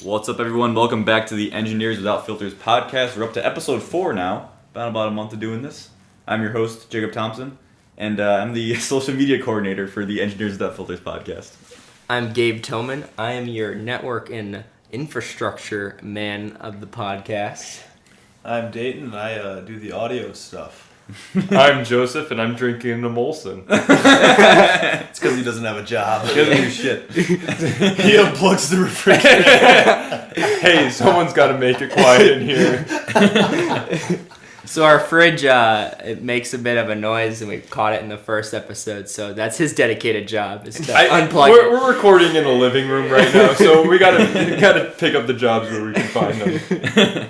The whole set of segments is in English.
What's up, everyone? Welcome back to the Engineers Without Filters podcast. We're up to episode 4 now. Been about a month of doing this. I'm your host, Jacob Thompson, and I'm the social media coordinator for the Engineers Without Filters podcast. I'm Gabe Tillman. I am your network and infrastructure man of the podcast. I'm Dayton, and I do the audio stuff. I'm Joseph, and I'm drinking a Molson. It's because he doesn't have a job. He doesn't do shit. He unplugs the refrigerator. Hey, someone's got to make it quiet in here. So our fridge, it makes a bit of a noise, and we caught it in the first episode. So that's his dedicated job, is to unplug it. We're recording in a living room right now, so we gotta pick up the jobs where we can find them.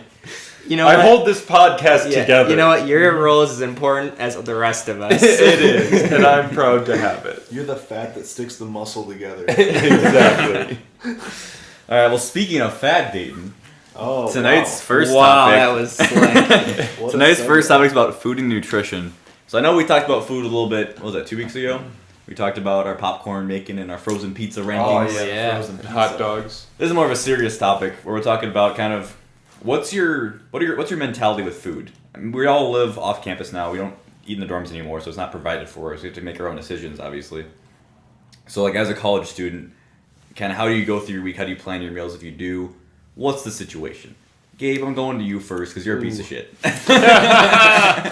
You know I what? hold this podcast together. You know what? Your role is as important as the rest of us. It is, and I'm proud to have it. You're the fat that sticks the muscle together. Exactly. All right, well, speaking of fat, Dayton, tonight's first Wow, topic. that was slick. Tonight's first topic is about food and nutrition. So I know we talked about food a little bit, what was that, 2 weeks ago? We talked about our popcorn making and our frozen pizza rankings. Oh, yeah. Frozen pizza. Hot dogs. This is more of a serious topic where we're talking about kind of what's your mentality with food? I mean, we all live off campus now. We don't eat in the dorms anymore, so it's not provided for us. We have to make our own decisions, obviously. So, like, as a college student, kind of how do you go through your week? How do you plan your meals if you do? What's the situation? Gabe, I'm going to you first because you're a piece of shit.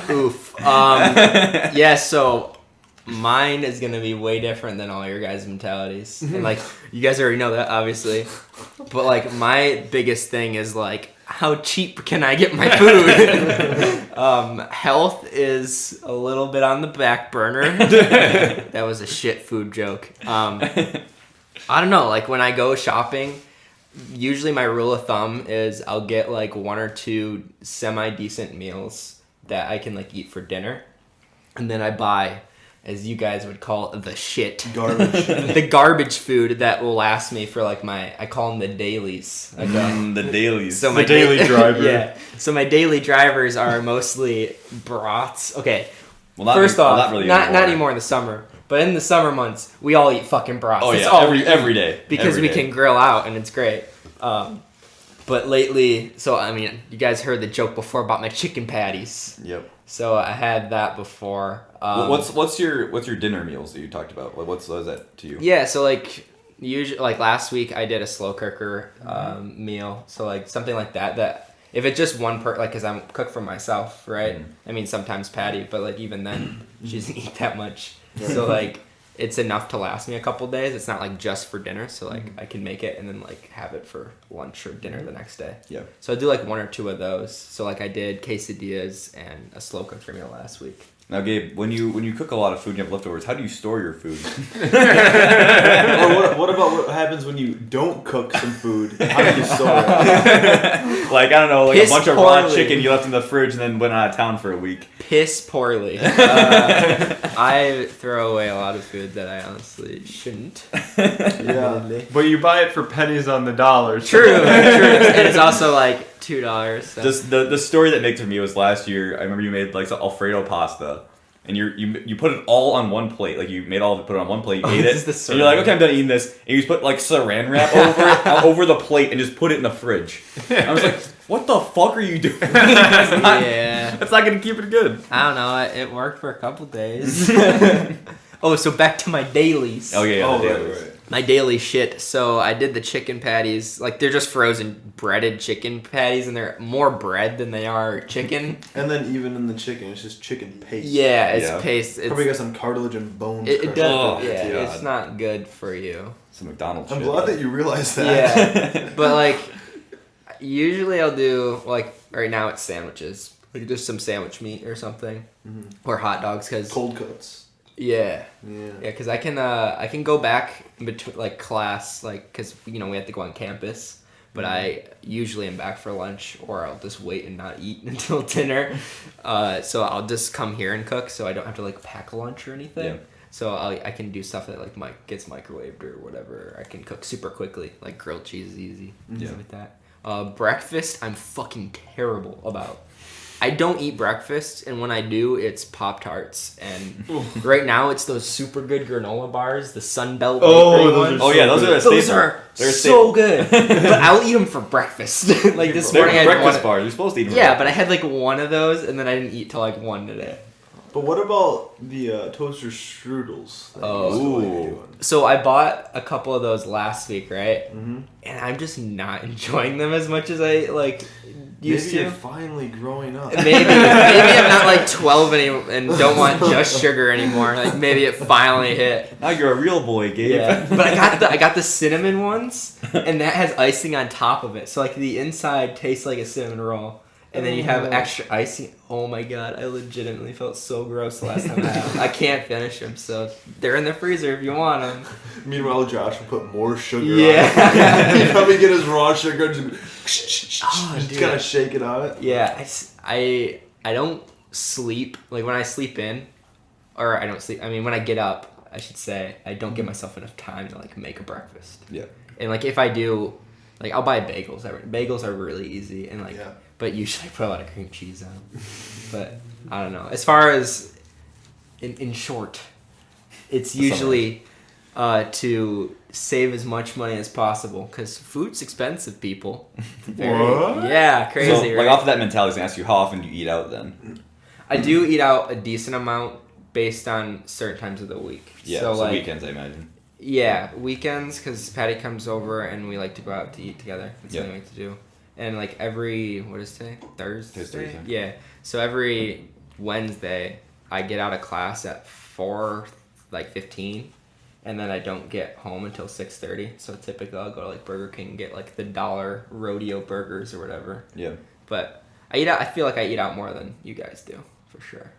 Oof. Yeah, so mine is going to be way different than all your guys' mentalities. And, like, you guys already know that, obviously. But, like, my biggest thing is, like, how cheap can I get my food? Health is a little bit on the back burner. That was a shit food joke. I don't know, like, when I go shopping, usually my rule of thumb is I'll get, like, 1 or 2 semi-decent meals that I can, like, eat for dinner. And then I buy, as you guys would call it, the shit. Garbage. The garbage food that will last me for, like, I call them the dailies. Like, The dailies. so The daily driver. Yeah. So my daily drivers are mostly broths. Okay. Well, First off, not really not anymore in the summer. But in the summer months, we all eat fucking broths. Oh, That's yeah, all we every eat day. because Every we day. can grill out and it's great. But lately, so I mean, you guys heard the joke before about my chicken patties. Yep. So I had that before. What's your dinner meals that you talked about? What was that to you? Yeah, so like usually, like last week I did a slow cooker meal. So like something like that if it's just one like because I'm cook for myself, right? I mean sometimes Patty, but like even then she doesn't eat that much. So like it's enough to last me a couple days. It's not like just for dinner, so like I can make it and then like have it for lunch or dinner the next day. Yeah. So I do like 1 or 2 of those. So like I did quesadillas and a slow cooker meal last week. Now, Gabe, when you cook a lot of food and you have leftovers, how do you store your food? Or what about what happens when you don't cook some food? How do you store it? Like, I don't know, like Piss a bunch of raw poorly. chicken you left in the fridge and then went out of town for a week. Piss poorly. I throw away a lot of food that I honestly shouldn't. Yeah. But you buy it for pennies on the dollar. so- True. And it's also like $2. So. Just the story that makes for me was last year. I remember you made like some Alfredo pasta, and you put it all on one plate. Like you made all of it, put it on one plate, you ate this it, is the and you're like, saran okay, I'm done eating this, and you just put like saran wrap over it, over the plate, and just put it in the fridge. I was like, what the fuck are you doing? Yeah. That's not gonna keep it good. I don't know. It worked for a couple days. Oh, so back to my dailies. Oh yeah, Oh, the right, dailies. right. My daily shit. So I did the chicken patties. Like they're just frozen breaded chicken patties, and they're more bread than they are chicken. And then even in the chicken, it's just chicken paste. Yeah, it's Yeah. paste. It's, Probably got some cartilage and bones. it crushed does. up. Oh, yeah, God. it's not good for you. Some McDonald's I'm shit. glad that you realized that. Yeah, but like usually I'll do like right now it's sandwiches, like just some sandwich meat or something, or hot dogs because Cold cuts. yeah, Yeah. because I can go back in between like class like because we have to go on campus, but I usually am back for lunch or I'll just wait and not eat until dinner, so I'll just come here and cook so I don't have to like pack a lunch or anything. Yeah. So I can do stuff that like gets microwaved or whatever. I can cook super quickly, like grilled cheese is easy, Yeah. stuff like that. Breakfast, I'm fucking terrible about. I don't eat breakfast, and when I do, it's Pop-Tarts. And right now, it's those super good granola bars, the Sunbelt Bakery ones. Oh yeah, those are a staple. Those are They're a so good. But I'll eat them for breakfast. Like this They're morning, I had breakfast one. bars. You're supposed to eat them. Yeah, but I had like one of those, and then I didn't eat till like 1 today. But what about the toaster strudels? that you used to like doing? So I bought a couple of those last week, right? Mm-hmm. And I'm just not enjoying them as much as I like used Maybe to. you're finally growing up. Maybe I'm not like 12 and don't want just sugar anymore. Like maybe it finally hit. Now you're a real boy, Gabe. Yeah, but I got the cinnamon ones, and that has icing on top of it. So like the inside tastes like a cinnamon roll, and then you have extra icing. Oh my god, I legitimately felt so gross the last time I had them. I can't finish them, so they're in the freezer if you want them. Meanwhile, Josh will put more sugar Yeah. on it. He'd probably get his raw sugar and just dude. kind of shake it on it. Yeah, I don't sleep. Like when I sleep in, or I don't sleep. I mean, when I get up, I should say, I don't give myself enough time to like make a breakfast. Yeah. And like if I do, like I'll buy bagels. Bagels are really easy, and like, Yeah. but usually I put a lot of cream cheese on them. But I don't know. As far as in short, it's usually to save as much money as possible because food's expensive, people. What? Yeah, crazy. So, right? like off of that mentality, I was gonna ask you, how often do you eat out then? I do eat out a decent amount based on certain times of the week. Yeah, so like weekends, I imagine. yeah, weekends because Patty comes over and we like to go out to eat together. That's something we like to do. And like every what is today? Thursday. Yeah. So every Wednesday I get out of class at 4:15, and then I don't get home until 6:30. So typically I'll go to like Burger King and get like the $1 rodeo burgers or whatever. Yeah. But I eat out. I feel like I eat out more than you guys do for sure.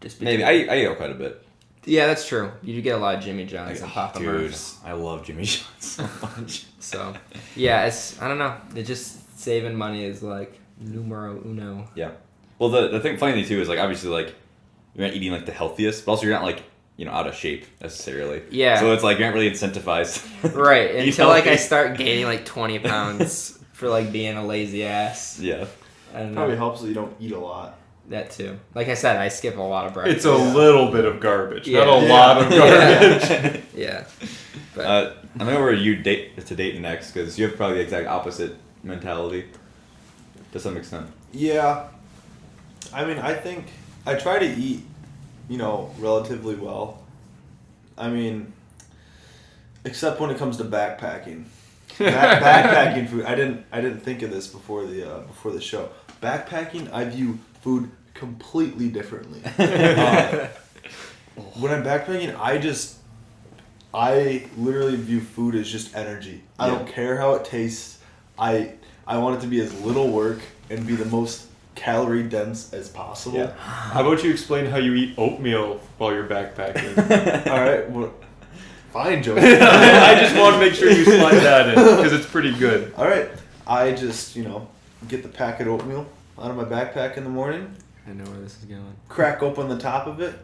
Just Maybe because- I eat out quite a bit. Yeah, that's true. You do get a lot of Jimmy John's and Papa Dude, Murph's. I love Jimmy John's so much. So, yeah, it's I don't know. It just saving money is like numero uno. Yeah. Well, the funny thing too is like obviously like you're not eating like the healthiest, but also you're not like out of shape necessarily. Yeah. So it's like you're not really incentivized. Right. Eat Until like I healthy. start gaining like 20 pounds for like being a lazy ass. Yeah. I don't Probably know. helps that you don't eat a lot. That too. Like I said, I skip a lot of breakfast. It's a little bit of garbage, Yeah. not a Yeah. lot of garbage. Yeah. But I know where you date next because you have probably the exact opposite mentality to some extent. Yeah. I mean, I think I try to eat, relatively well. I mean, except when it comes to backpacking. Backpacking food. I didn't think of this before the show. Backpacking, I view food completely differently. When I'm backpacking, I literally view food as just energy. I Yeah. don't care how it tastes. I want it to be as little work and be the most calorie dense as possible. Yeah. How about you explain how you eat oatmeal while you're backpacking? All right. Well, fine, Joe. I just want to make sure you slide that in because it's pretty good. All right. I just, get the packet of oatmeal out of my backpack in the morning, I know where this is going. crack open the top of it,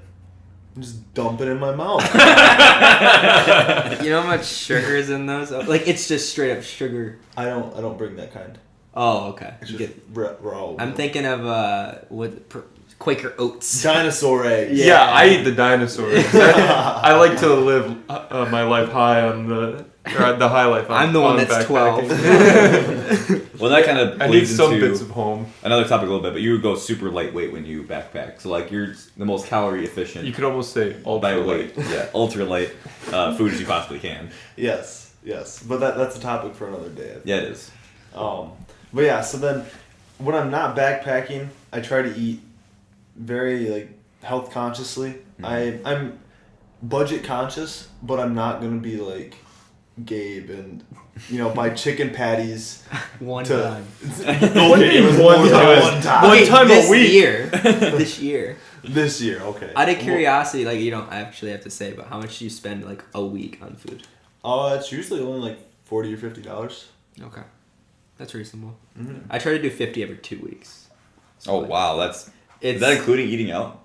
and just dump it in my mouth. You know how much sugar is in those? Like it's just straight up sugar. I don't bring that kind. Oh, okay. It's You just get- raw oatmeal. I'm thinking of Quaker Oats. Dinosaur eggs. Yeah. Yeah, I eat the dinosaurs. I like to live my life high on the high life. I'm the one on that's backpacking. 12. Well, that kind of I need bleeds some into bits of home. another topic a little bit, but you go super lightweight when you backpack. So like you're the most calorie efficient You could almost say by ultra weight. light. Yeah, ultra light food as you possibly can. Yes. But that's a topic for another day. Yeah, it is. But yeah, so then when I'm not backpacking, I try to eat very health consciously. Mm-hmm. I'm budget conscious, but I'm not gonna be like Gabe and buy chicken patties. One to time. Okay, it was One more than time. one time. One time a this week. Year. This year. This year, okay. Out of curiosity, like you don't actually have to say, but how much do you spend like a week on food? It's usually only like $40 or $50. Okay, that's reasonable. Mm-hmm. I try to do 50 every 2 weeks. So, Oh like, wow, is It's that including eating out?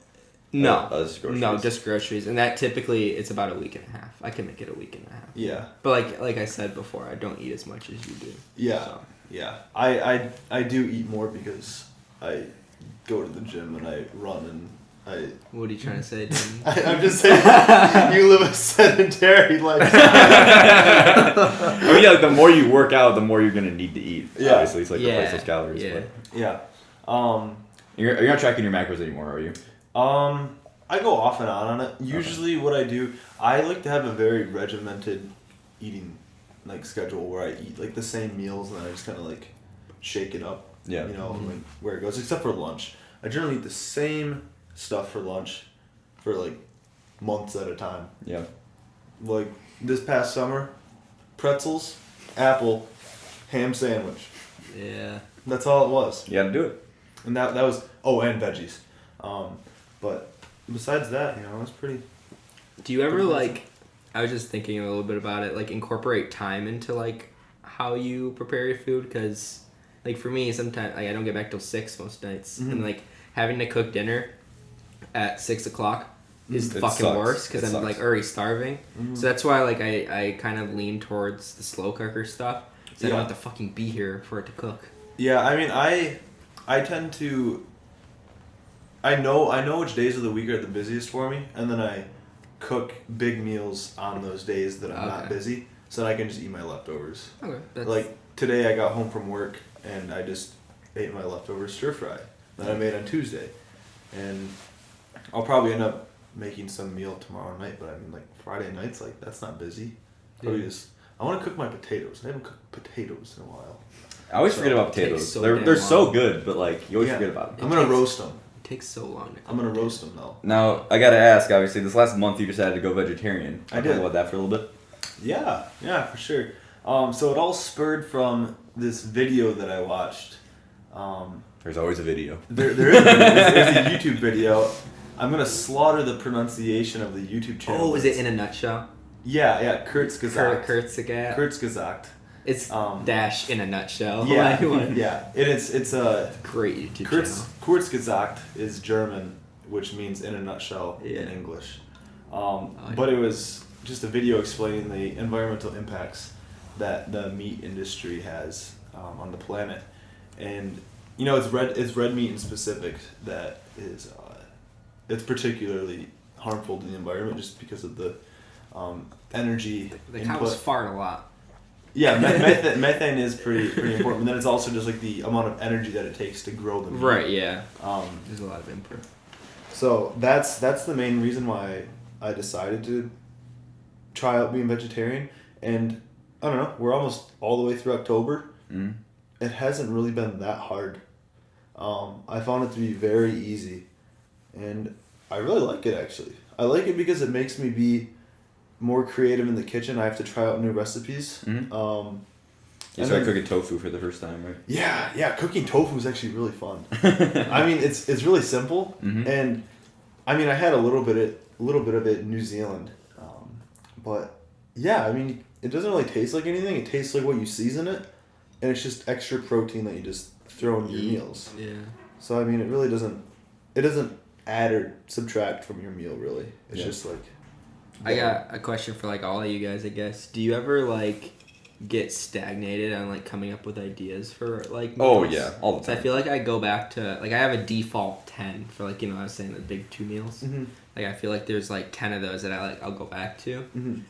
no, Just groceries? no, just groceries, and that typically it's about a week and a half. I can make it a week and a half. Yeah. But like I said before, I don't eat as much as you do. Yeah. So. Yeah. I do eat more because I go to the gym and I run and What are you trying to say, Dan? I'm just saying, you live a sedentary lifestyle. I mean, yeah, like the more you work out, the more you're gonna need to eat. Yeah. Obviously, it's like replace those calories. Yeah. Yeah. You're not tracking your macros anymore, are you? I go off and on it. Usually, what I do, I like to have a very regimented eating like schedule where I eat like the same meals and then I just kind of like shake it up. Yeah. You know, like where it goes, except for lunch. I generally eat the same stuff for lunch for like months at a time. Yeah. Like this past summer, pretzels, apple, ham sandwich. Yeah. That's all it was. You gotta do it. And that was and veggies. But besides that, you know, it was pretty. Do you ever like? I was just thinking a little bit about it. Like incorporate time into like how you prepare your food, because like for me, sometimes like I don't get back till 6 most nights, and like having to cook dinner at 6 o'clock is the fucking worst because I'm like already starving. So that's why like I kind of lean towards the slow cooker stuff. So I don't have to fucking be here for it to cook. Yeah, I mean, I tend to. I know which days of the week are the busiest for me, and then I cook big meals on those days that I'm not busy, so that I can just eat my leftovers. Okay. Like today, I got home from work and I just ate my leftover stir fry that I made on Tuesday, and I'll probably end up making some meal tomorrow night. But I mean, like Friday nights, like that's not busy. Probably just I want to cook my potatoes. I haven't cooked potatoes in a while. I always forget about potatoes. So they're so good, but like you always forget about them. I'm gonna roast them. It takes so long. I'm gonna roast them though. Now I gotta ask. Obviously, this last month you decided to go vegetarian. I did. Talk about that for a little bit. Yeah, for sure. So it all spurred from this video that I watched. There's always a video. There is there's a YouTube video. I'm gonna slaughter the pronunciation of the YouTube channel. Oh, is it in a nutshell? Yeah, Kurzgesagt. Kurzgesagt. Kurzgesagt. It's dash in a nutshell. Yeah, Like, yeah. It's a great YouTube channel. Kurzgesagt is German, which means in a nutshell in English. But it was just a video explaining the environmental impacts that the meat industry has on the planet, and you know it's red meat in specific that is it's particularly harmful to the environment just because of the energy The input. cows fart a lot. Yeah, methane is pretty important, but then it's also just like the amount of energy that it takes to grow the meat. Right. Yeah. There's a lot of input. So that's the main reason why I decided to try out being vegetarian, and I don't know, we're almost all the way through October. It hasn't really been that hard. I found it to be very easy, and I really like it actually. I like it because it makes me be more creative in the kitchen. I have to try out new recipes. You started cooking tofu for the first time, right? Yeah. Cooking tofu is actually really fun. I mean, it's really simple, and I mean, I had a little bit of it in New Zealand, but yeah, I mean, it doesn't really taste like anything. It tastes like what you season it, and it's just extra protein that you just throw into your meals. Yeah. So I mean, it really doesn't. It doesn't add or subtract from your meal really. It's just like. I got a question for like all of you guys, I guess. Do you ever like get stagnated on like coming up with ideas for like meals? Oh yeah, all the So time. I feel like I go back to like I have a default 10 for like, you know, I was saying the big 2 meals. Like I feel like there's like 10 of those that I'll go back to.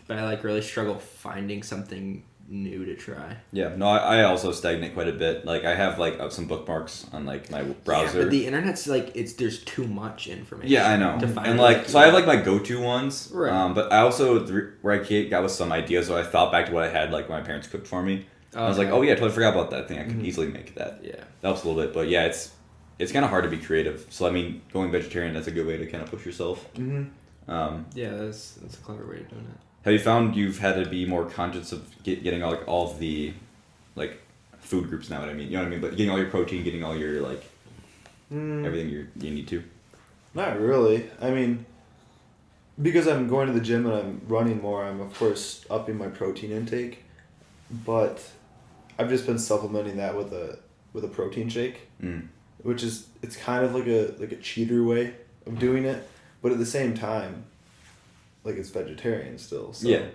But I like really struggle finding something new to try. Yeah, no, I also stagnate quite a bit. Like I have like some bookmarks on like my browser. Yeah, but the internet's like there's too much information. Yeah, I know. To find And like so I have like my go-to ones. Right. But I also where I got with some ideas, so I thought back to what I had like when my parents cooked for me. I was like, oh yeah, I totally forgot about that thing. I could easily make that. Yeah. That helps a little bit, but yeah, it's kind of hard to be creative. So I mean, going vegetarian, that's a good way to kind of push yourself. Yeah, that's a clever way of doing it. Have you found you've had to be more conscious of getting all of the like food groups now? What I mean, you know what I mean, but getting all your protein, getting all your like everything you need to. Not really. I mean, because I'm going to the gym and I'm running more, I'm of course upping my protein intake, but I've just been supplementing that with a protein shake, which is it's kind of like a cheater way of doing it, but at the same time, like it's vegetarian still. So, yeah.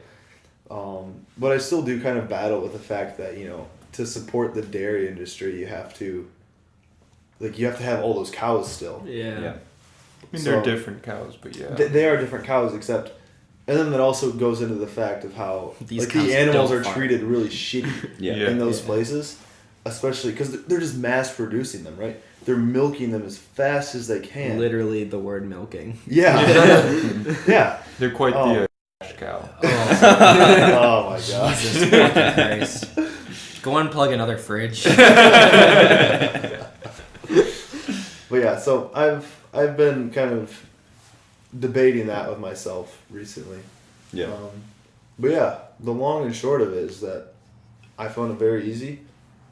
But I still do kind of battle with the fact that, you know, to support the dairy industry, you have to like you have to have all those cows still. Yeah. Yeah. I mean, they're different cows, but yeah. They are different cows, except, and then that also goes into the fact of how These like cows the animals don't are farm. treated really shitty Yeah. in those places, especially because they're just mass producing them, right? They're milking them as fast as they can. Literally the word milking. Yeah. Yeah. They're quite Oh. the cash cow. Oh my gosh. Jesus fucking Christ. Go unplug another fridge. But yeah, so I've been kind of debating that with myself recently. Yeah. But yeah, the long and short of it is that I found it very easy.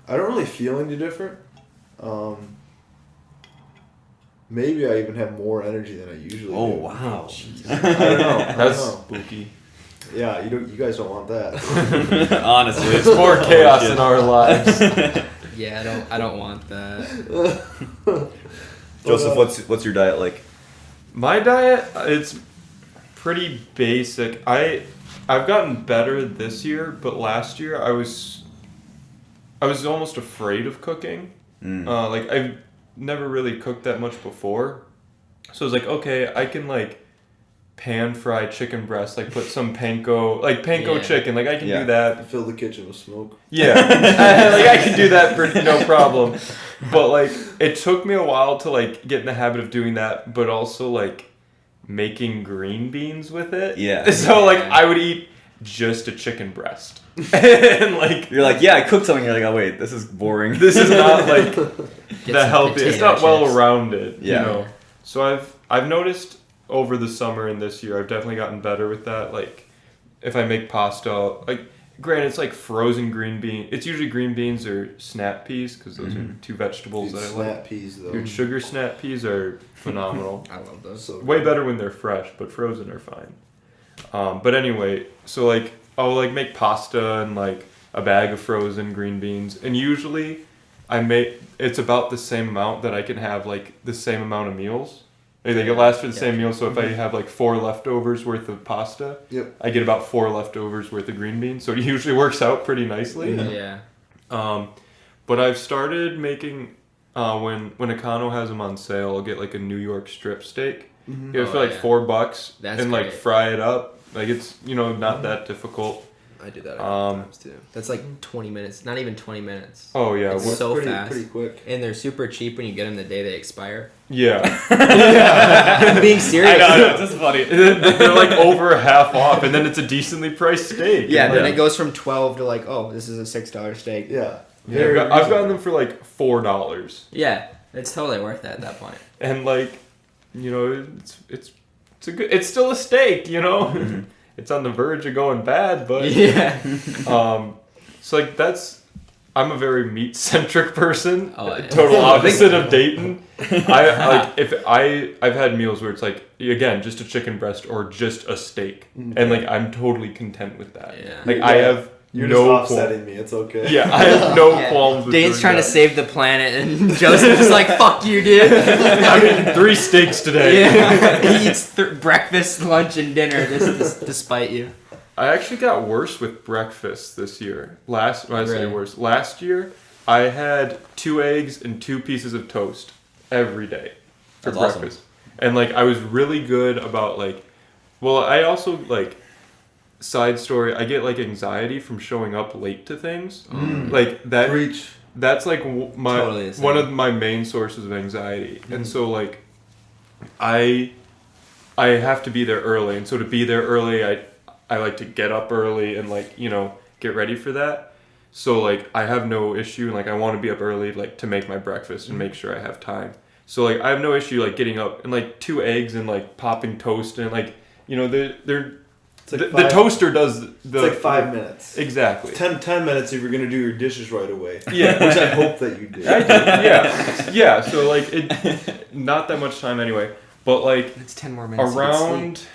I don't really feel any different. Maybe I even have more energy than I usually Oh do. wow. I don't know. That's I don't know. spooky. Yeah, you guys don't want that. Honestly, It's more chaos in our lives. Yeah, I don't want that. Joseph, what's your diet like? My diet, it's pretty basic. I've gotten better this year, but last year I was almost afraid of cooking. Like I've never really cooked that much before, so I was like, okay, I can like pan fry chicken breast, like put some panko Yeah. chicken, like I can Yeah. do that. Fill the kitchen with smoke. Yeah, like I can do that for no problem. But like it took me a while to like get in the habit of doing that, but also like making green beans with it. Yeah. So like I would eat just a chicken breast, and like You're like, yeah, I cooked something. You're like, oh wait, this is boring. this is not like Get the some healthy. It's potato not well chips. rounded. Yeah. You know. So I've noticed over the summer and this year, I've definitely gotten better with that. Like if I make pasta, like granted, it's like frozen green bean. It's usually green beans or snap peas because those are two vegetables Dude, that I like. snap peas though. Dude, sugar snap peas are phenomenal. I love those. So Way better when they're fresh, but frozen are fine. But anyway, so like I'll like make pasta and like a bag of frozen green beans, and usually it's about the same amount that I can have like the same amount of meals. Like it lasts for the same meal. So if I have like 4 leftovers worth of pasta, Yep. I get about 4 leftovers worth of green beans. So it usually works out pretty nicely. Yeah. But I've started making when Econo has them on sale, I'll get like a New York strip steak. Mm-hmm. Get it for Oh, like yeah. $4 That's and like great. fry it up. Like it's not that difficult. I do that a couple times too. That's like 20 minutes. Not even 20 minutes. Oh yeah, It's wha- so pretty, fast. pretty quick. And they're super cheap when you get them the day they expire. yeah. I'm being serious. I know, it's just funny. They're like over half off, and then it's a decently priced steak. Yeah, And then like, it goes from 12 to like, oh, this is a $6 steak. Yeah. yeah, Very I've gotten reasonable. them for like $4, Yeah, it's totally worth it at that point. and like, it's a good. It's still a steak, It's on the verge of going bad, but Yeah. So like I'm a very meat centric person. Oh, yeah. Total opposite of Dayton. I've had meals where it's like again just a chicken breast or just a steak, and like I'm totally content with that. Yeah. Like I have You're no just offsetting me. It's okay. Yeah, I have no Yeah. qualms with Dane's doing trying to that. save the planet, and Joseph's just like, fuck you, dude. I'm eating 3 steaks today. Yeah. He eats breakfast, lunch, and dinner despite you. I actually got worse with breakfast this year. Really? Last year, I had 2 eggs and 2 pieces of toast every day for That's awesome. breakfast. And like I was really good about like I also like side story, I get like anxiety from showing up late to things. Like that Preach. that's like Totally the same. one of my main sources of anxiety. And so like I have to be there early, and so to be there early I like to get up early and like get ready for that. So like I have no issue, and like I want to be up early like to make my breakfast and make sure I have time. So like I have no issue like getting up and like 2 eggs and like popping toast, and like they're It's like the toaster does the It's like 5 minutes. exactly. 10 minutes if you're going to do your dishes right away. Yeah. Which I hope that you do. Yeah. So like it, not that much time anyway. But like It's 10 more minutes. to get around,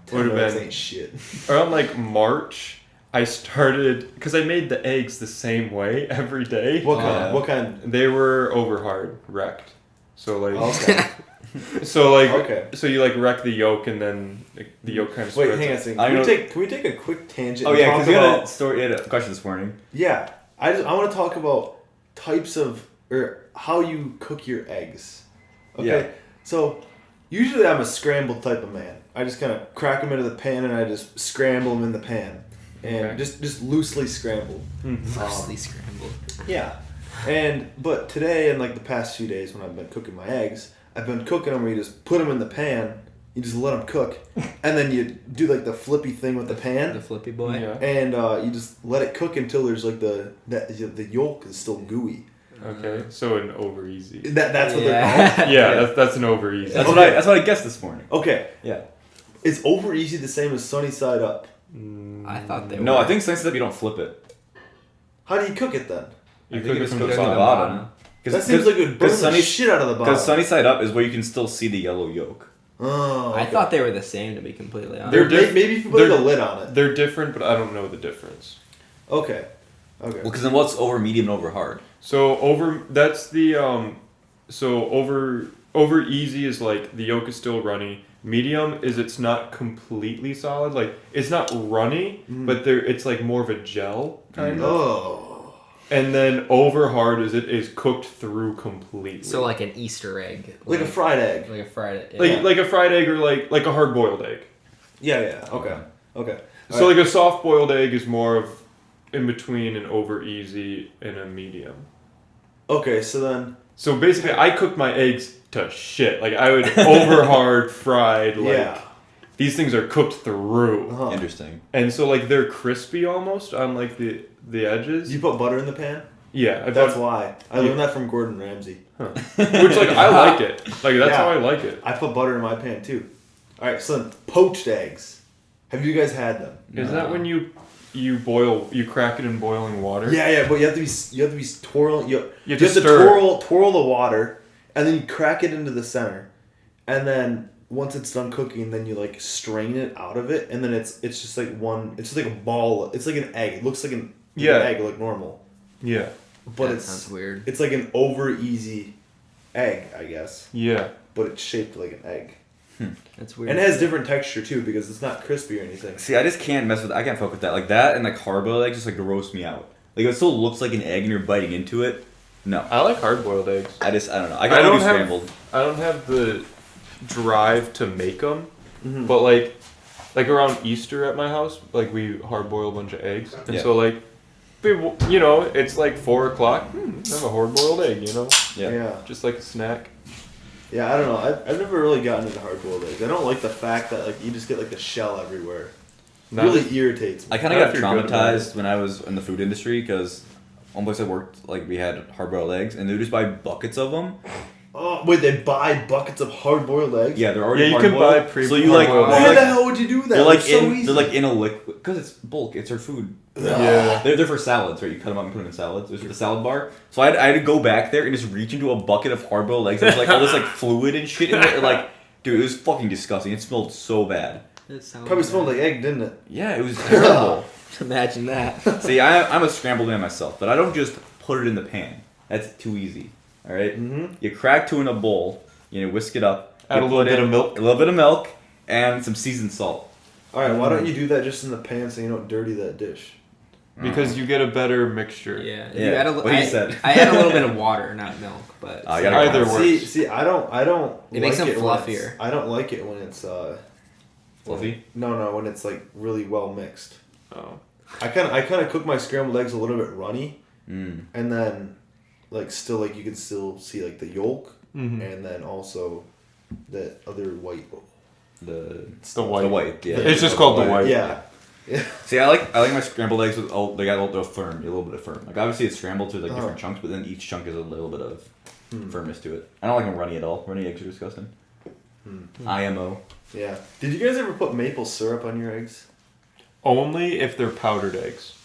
10 would have minutes been ain't shit. around like March, I started because I made the eggs the same way every day. What kind? What kind? They were over hard wrecked. So like Okay. so like Okay. so you like wreck the yolk, and then the yolk kind of Wait, spreads hang on a out. second. I know- Can we take a quick tangent? Oh and yeah, talk because you about- had a story. You had a question this morning. Yeah, I want to talk about types of or how you cook your eggs. Okay, Yeah. so usually I'm a scrambled type of man. I just kind of crack them into the pan and I just scramble them in the pan, and Okay. just loosely scrambled. Loosely scrambled. Yeah, but today and like the past few days when I've been cooking my eggs, I've been cooking them where you just put them in the pan, you just let them cook, and then you do like the flippy thing with the pan. The flippy boy. Yeah. And you just let it cook until there's like the yolk is still gooey. Okay. So an over easy. That's what they're Yeah. Yeah, that's an over easy. That's Okay. what I guessed this morning. called. Okay, Yeah. is over easy the same as sunny side up? I thought they were. No, I think since you don't flip it. How do you cook it then? You I think cook it it just from cooks the on the bottom. bottom. That seems like it would burn the shit out of the bottom. Because sunny side up is where you can still see the yellow yolk. Oh, I okay. thought they were the same, to be completely honest. They're Maybe if you put they're- like a lid on it. They're different, but I don't know the difference. Okay. Okay. Well, because then what's over medium and over hard? So over easy is like the yolk is still runny. Medium is it's not completely solid. Like it's not runny, but it's like more of a gel kind of. Oh. And then over hard is it is cooked through completely. So like an Easter egg. Like a fried egg. Like a fried egg. like a fried egg or like a hard boiled egg. Yeah. Okay. Okay. So like a soft boiled egg is more of in between an over easy and a medium. Okay. So then. So basically, I cooked my eggs to shit. Like I would over hard fried. Like Yeah. these things are cooked through, Uh-huh. Interesting. and so like they're crispy almost on like the edges. You put butter in the pan? Yeah, That's why. I learned that from Gordon Ramsay. which like I like it. Like that's Yeah. how I like it. I put butter in my pan too. All right, so then poached eggs. Have you guys had them? Is No. that when you crack it in boiling water? Yeah, but you have to be twirling. You have to stir. twirl the water, and then you crack it into the center, and then once it's done cooking, then you like strain it out of it, and then it's just like it's just like a ball. It's like an egg. It looks like an egg, like normal, Yeah. but That sounds weird. It's like an over easy egg, I guess, Yeah. but it's shaped like an egg, That's weird. and it has different texture too because it's not crispy or anything. See, I just can't mess with. I can't fuck with that. Like that and like hard boiled eggs just like roast me out. Like it still looks like an egg and you're biting into it. No, I like hard boiled eggs. I don't know. I I can don't only do have- scrambled. I don't have the drive to make them, Mhm. but like around Easter at my house, like we hard boil a bunch of eggs, and Yeah. so like, it's like 4:00. Have a hard boiled egg, Yeah. just like a snack. Yeah, I don't know. I've never really gotten into hard-boiled eggs. I don't like the fact that like you just get like the shell everywhere. It Not- really irritates me. I kind of Not got if you're good about traumatized when I was in the food industry because one place I worked, like we had hard boiled eggs and they would just buy buckets of them. Oh wait, they buy buckets of hard-boiled eggs? Yeah, they're already Yeah, you hard can buy boiled. pre- So you like hard-boiled Why they're the like, hell would you do that? they're like It's so in easy. they're like in a liquid because it's bulk. It's our food. Yeah. They're for salads, right? You cut them up and put them in salads. There's the salad bar. So I had to go back there and just reach into a bucket of hard boiled eggs. There's like all this like fluid and shit in it. Like, dude, it was fucking disgusting. It smelled so bad. That sounds Probably bad. smelled like egg, didn't it? Yeah, it was terrible. Imagine that. See, I'm a scrambled man myself, but I don't just put it in the pan. That's too easy. All right? Mm-hmm. You crack two in a bowl. You whisk it up. Add you a little put bit in of milk. A little bit of milk and some seasoned salt. All right, why don't you do that just in the pan so you don't dirty that dish? Because you get a better mixture. Yeah. Yeah, You add a, what he said. I add a little bit of water, not milk, but Oh, you gotta Either go. works. See, I don't. It makes them when it's- fluffier. I don't like it when it's Fluffy? No, when it's like really well mixed. Oh. I kind of cook my scrambled eggs a little bit runny, Mm. and then like still like you can still see like the yolk, Mhm. and then also the other white. The white. The white, yeah. It's just called the white. Yeah. See, I like my scrambled eggs with they got a little bit of firm. Like obviously it's scrambled to like different chunks, but then each chunk is a little bit of firmness to it. I don't like them runny at all. Runny eggs are disgusting. IMO. Yeah. Did you guys ever put maple syrup on your eggs? Only if they're powdered eggs.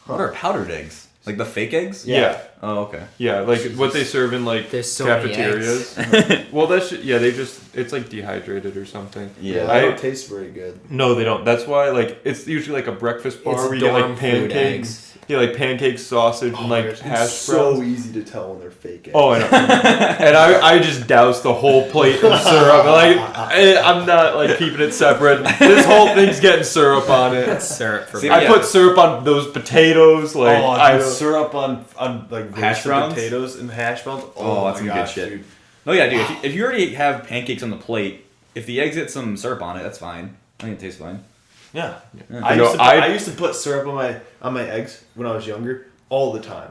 What are powdered eggs? Like the fake eggs? Yeah. Oh, okay. Yeah, like what they serve in like There's so many cafeterias. Well, it's like dehydrated or something. Yeah. They I- don't taste very good. No, they don't. That's why like it's usually like a breakfast bar It's where you get dorm like food pancakes. eggs. Yeah, like pancakes, sausage, and like It's hash so browns. easy to tell when they're fake eggs. Oh, I know. And I just doused the whole plate in syrup. Like I'm not like keeping it separate. This whole thing's getting syrup on it. syrup for See, I yeah. put syrup on those potatoes. Like Oh, I dude, don't syrup on like Hash roasted browns? potatoes and hash browns. Oh, that's my some good gosh, shit. dude. No, yeah, dude. If you already have pancakes on the plate, if the eggs get some syrup on it, that's fine. I think it tastes fine. Yeah. Yeah. I used to put syrup on my eggs when I was younger all the time.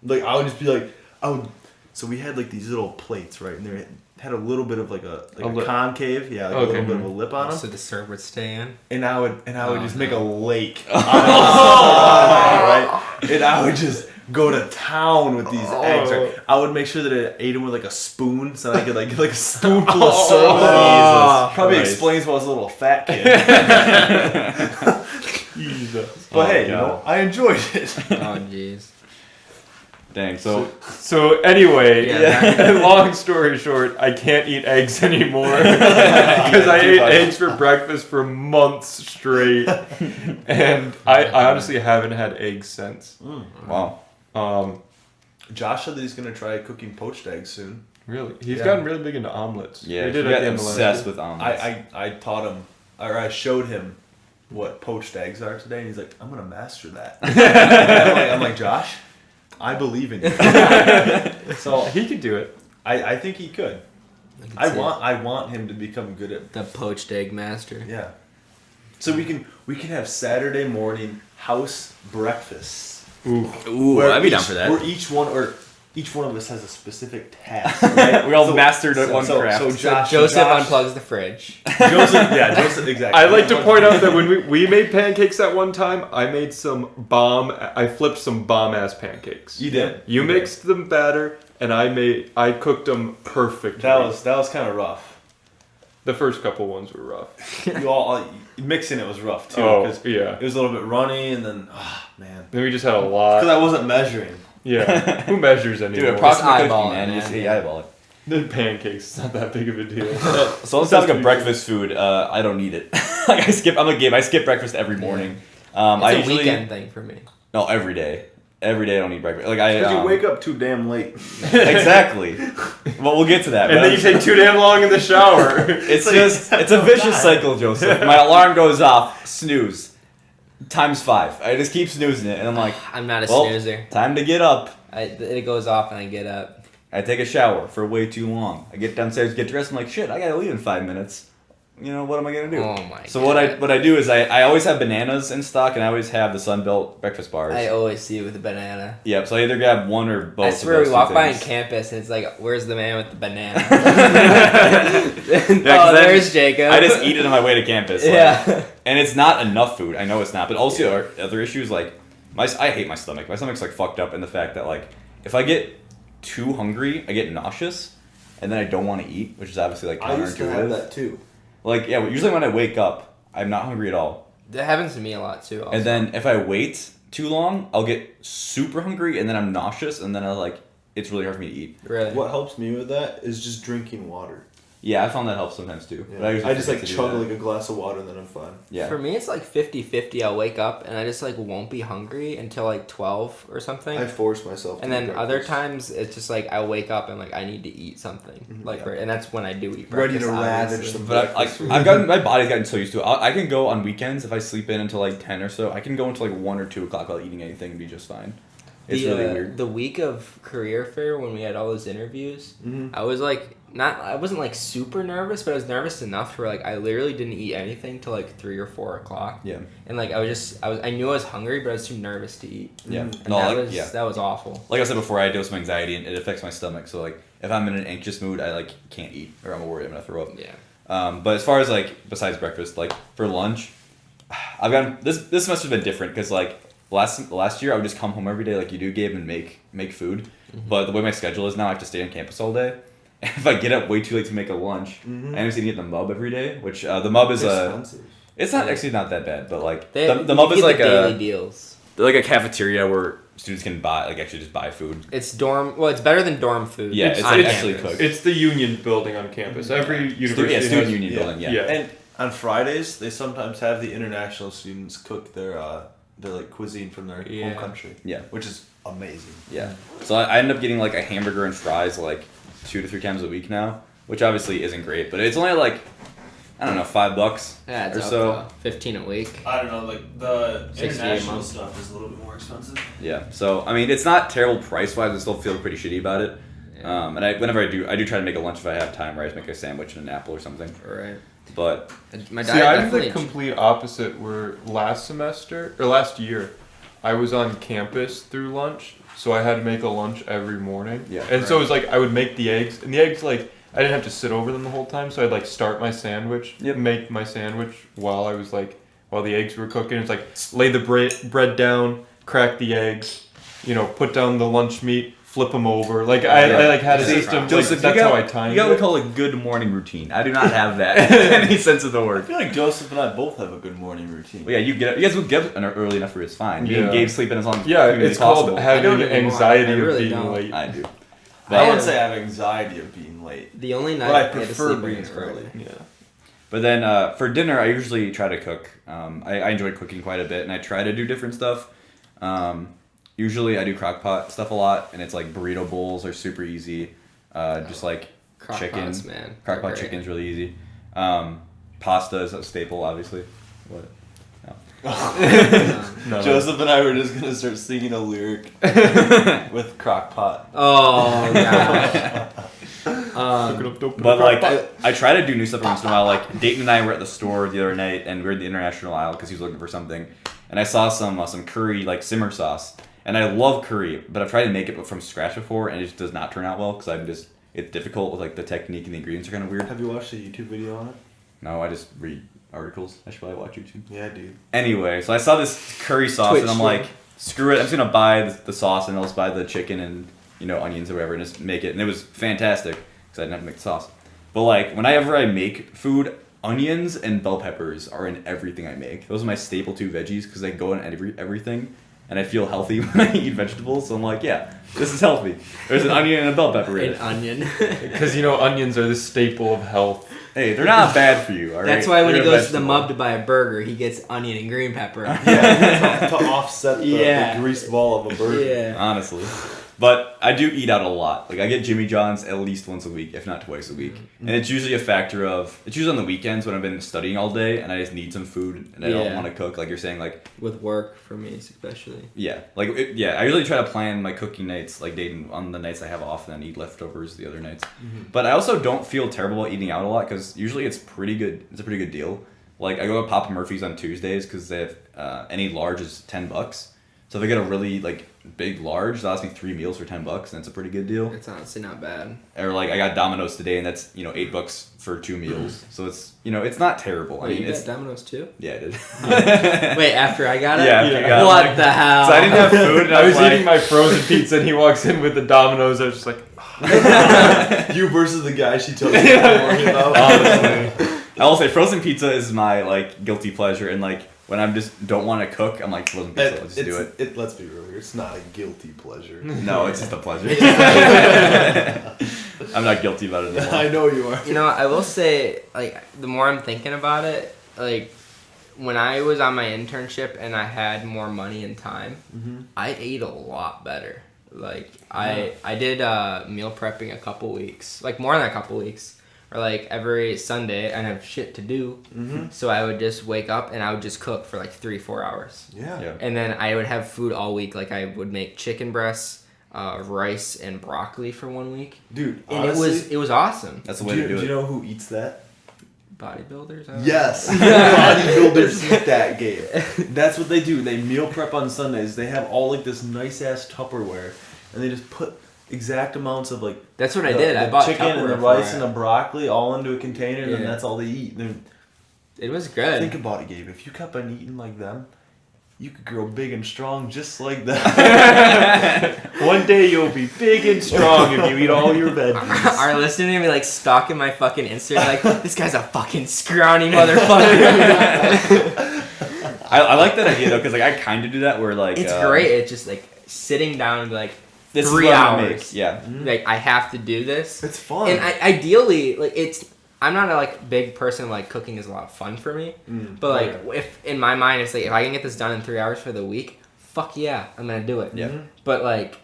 Like I would just be like so we had like these little plates, right? And they had a little bit of like a concave, a little bit of a lip on them. So the syrup would stay in. And I would just make a lake out of right? And I would just go to town with these eggs. Right? I would make sure that I ate them with like a spoon, so I could like get like a spoonful of syrup. Probably Christ. explains why I was a little fat kid. Jesus. But hey, I enjoyed it. Oh jeez. Dang. So anyway, Yeah. long story short, I can't eat eggs anymore because I ate eggs for breakfast for months straight, and I honestly haven't had eggs since. wow. Josh said that he's gonna try cooking poached eggs soon. Really, he's Yeah. gotten really big into omelets. Yeah, We he did got at the end of last obsessed year. with omelets. I taught him, or I showed him what poached eggs are today, and he's like, "I'm gonna master that." I'm like, Josh, I believe in you. So He could do it. I think he could. I want him to become good at the poached egg master. yeah. So we can have Saturday morning house breakfasts. Ooh. Ooh, Where I'd be down each- for that. Where each one of us has a specific task. Right? We all mastered one craft. So Josh, Joseph unplugs the fridge. Joseph, exactly. I like to point out that when we made pancakes at one time, I made I flipped some bomb ass pancakes. You did. You mixed them batter, and I cooked them perfectly. That was kind of rough. The first couple ones were rough. Mixing it was rough too. Oh, 'Cause yeah. It was a little bit runny, and then man, Then we just had a lot. because I wasn't measuring. Yeah. Who measures Dude, anymore? approximate cooking, eyeball it, man. You man. just eyeball it. The pancakes, it's not that big of a deal. So let's talk about breakfast food. I don't need it. Like I'm like Gabe. I skip breakfast every morning. I It's a usually weekend thing for me. no every day. Every day I don't eat breakfast. Like I Because you wake up too damn late. exactly. Well, we'll get to that. And but then you take too damn long in the shower. it's a vicious cycle, Joseph. My alarm goes off, snooze, times 5. I just keep snoozing it, and I'm like, I'm not a well, snoozer. time to get up. It goes off and I get up. I take a shower for way too long. I get downstairs, get dressed. I'm like, shit, I gotta leave in 5 minutes. You know, what am I gonna do? Oh my So God. what I do is I always have bananas in stock, and I always have the Sunbelt breakfast bars. I always see you with a banana. Yep. So I either grab one or both. I of swear those we two walk by on things. campus and it's like, where's the man with the banana? 'cause oh, then there's Jacob. I just eat it on my way to campus. Like, Yeah. And it's not enough food. I know it's not. But also other issues like I hate my stomach. My stomach's like fucked up in the fact that like if I get too hungry, I get nauseous, and then I don't want to eat, which is obviously like I used to have counterintuitive. that too. Like yeah, usually when I wake up, I'm not hungry at all. That happens to me a lot too. Also. And then if I wait too long, I'll get super hungry, and then I'm nauseous, and then it's really hard for me to eat. Really? What helps me with that is just drinking water. Yeah, I found that helps sometimes too. Yeah. But usually I just forget like to do chug that. like a glass of water and then I'm fine. Yeah. For me, it's like 50-50. I'll wake up and I just like won't be hungry until like 12 or something. I force myself. And to then eat other breakfast. times it's just like I wake up and like I need to eat something. Like Yeah. and that's when I do eat Ready breakfast. to ravage obviously. some But breakfast food. I've gotten my body's gotten so used to it. I can go on weekends if I sleep in until like 10 or so. I can go until like 1 or 2 o'clock without eating anything and be just fine. It's really weird. The week of career fair when we had all those interviews, Mhm. I was like I wasn't like super nervous, but I was nervous enough where like I literally didn't eat anything till like 3 or 4 o'clock. Yeah. And like I knew I was hungry, but I was too nervous to eat. Yeah. And No, that like, was yeah. that was awful. Like I said before, I deal with some anxiety and it affects my stomach. So like if I'm in an anxious mood, I like can't eat or I'm worried I'm gonna throw up. Yeah. But as far as like besides breakfast, like for lunch, I've gotten this semester's been different because like last year I would just come home every day like you do, Gabe, and make food. Mm-hmm. But the way my schedule is now, I have to stay on campus all day. And if I get up way too late to make a lunch, Mhm. I end up eating at the Mub every day, which the Mub is expensive. it's not actually not that bad, but like They, the Mub you is get like the daily a deals. like a cafeteria where students can buy like actually just buy food. It's dorm. Well, it's better than dorm food. Yeah, it's on actually campus. cooked. It's the union building on campus. Every university Student has, union building, yeah. Yeah. And on Fridays, they sometimes have the international students cook their like cuisine from their Yeah. home country. Yeah. Which is amazing. Yeah. So I end up getting like a hamburger and fries like 2 to 3 times a week now, which obviously isn't great, but it's only like I don't know, $5 Yeah, it's or up so. to 15 a week. I don't know, like the 68 international months. stuff is a little bit more expensive. Yeah. So I mean, it's not terrible price wise. I still feel pretty shitty about it. Yeah. And whenever I do try to make a lunch if I have time. Where I just make a sandwich and an apple or something. Right. But My See, diet I'm the definitely. complete opposite. Where last year, I was on campus through lunch, so I had to make a lunch every morning. Yeah. And so it was like I would make the eggs, and the eggs like I didn't have to sit over them the whole time, so I'd like start my sandwich, make my sandwich while the eggs were cooking. It's like lay the bread down, crack the eggs, put down the lunch meat, flip them over. Like I like had a system. Joseph, that's how I timed you got what it. we call a good morning routine. I do not have that in any sense of the I word. feel like Joseph and I both have a good morning routine. Well, yeah, you guys would get up early enough where it's fine. You and Gabe sleep in as long as Yeah, humanly it's called possible. having I don't anymore. anxiety I really of being don't. late. I do. I wouldn't say I have anxiety of being late. The only night But I had to prefer sleep in being is Friday. early. Yeah. But then for dinner, I usually try to cook. I enjoy cooking quite a bit, and I try to do different stuff. Usually, I do crock pot stuff a lot, and it's like burrito bowls are super easy. Just like Crock chicken. pots, man. Crock pot They're great. chicken's really easy. Pasta is a staple, obviously. What? No. Joseph and I were just gonna start singing a lyric with crock pot. Oh, gosh. But like, I try to do new stuff once in a while. Like Dayton and I were at the store the other night, and we were at the international aisle because he was looking for something, and I saw some curry like simmer sauce, and I love curry, but I've tried to make it from scratch before, and it just does not turn out well because it's difficult with like the technique and the ingredients are kind of weird. Have you watched a YouTube video on it? No, I just read articles. I should probably watch YouTube. Yeah, dude. Anyway, so I saw this curry sauce, Twitch and I'm like, screw it, I'm just gonna buy the sauce, and I'll just buy the chicken and onions or whatever, and just make it, and it was fantastic because I didn't have to make the sauce. But like, whenever I make food, onions and bell peppers are in everything I make. Those are my staple 2 veggies because they go in everything, and I feel healthy when I eat vegetables. So I'm like, yeah, this is healthy. There's an onion and a bell pepper in An it. onion. Because onions are the staple of health. Hey, they're not bad for you. All right. That's why when he They're a goes to the vegetable. Mub to buy a burger, he gets onion and green pepper. Yeah, to offset the Yeah. greased ball of a burger. Yeah. Honestly. But I do eat out a lot. Like, I get Jimmy John's at least once a week, if not twice a week. And it's usually a factor of, it's usually on the weekends when I've been studying all day and I just need some food and I don't Yeah. want to cook. Like you're saying, like, With work, for me especially. yeah. Like, I usually try to plan my cooking nights, like, dating on the nights I have off and then eat leftovers the other nights. But I also don't feel terrible about eating out a lot because usually it's pretty good. It's a pretty good deal. Like, I go to Papa Murphy's on Tuesdays because they have, any large is $10. So if I get a really, like, big large, that lasts me 3 meals for $10, and it's a pretty good deal. It's honestly not bad. Or like I got Domino's today, and that's $8 for 2 meals. So it's it's not terrible. Wait, I mean, you it's got Domino's too? yeah, I did. Wait, after I got it? Yeah, after I got it. What Like, the hell? So I didn't have food. And I was like, eating my frozen pizza and he walks in with the Domino's. I was just like, You versus the guy she told me about. honestly, I will say frozen pizza is my like guilty pleasure, and like when I'm just don't want to cook, I'm like frozen pizza. Let's just do it. Let's be real here. It's not a guilty pleasure. No, it's just a pleasure. I'm not guilty about it anymore. I know you are. You know, I will say, like, the more I'm thinking about it, like, when I was on my internship and I had more money and time, I ate a lot better. Like, I did meal prepping a couple weeks, like more than a couple weeks, or like every Sunday I have shit to do, so I would just wake up and I would just cook for like 3-4 hours. Yeah. And then I would have food all week. Like, I would make chicken breasts, rice, and broccoli for 1 week. Dude, And honestly, it was awesome. That's the way do to do you it. know who eats that? Bodybuilders? I don't Yes. Bodybuilders eat that, Gabe. That's what they do. They meal prep on Sundays. They have all like this nice ass Tupperware, and they just put exact amounts of like That's what I the- did. I the bought chicken and the Tupperware rice for and the it. broccoli all into a container, and then Yeah. that's all they eat. It was good. Think about it, Gabe. If you kept on eating like them, you could grow big and strong just like that. one day you'll be big and strong if you eat all your veggies. Are listening to me like stalking my fucking Instagram? Like, this guy's a fucking scrawny motherfucker. I like that idea though, because like I kind of do that where like It's great. It's just like sitting down and be like, This 3 is what I'm gonna hours. make. Yeah. Like, I have to do this. It's fun. And ideally, like, I'm not a like big person. Like, cooking is a lot of fun for me. But like, if in my mind it's like if I can get this done in 3 hours for the week, fuck yeah, I'm gonna do it. Yeah. But like,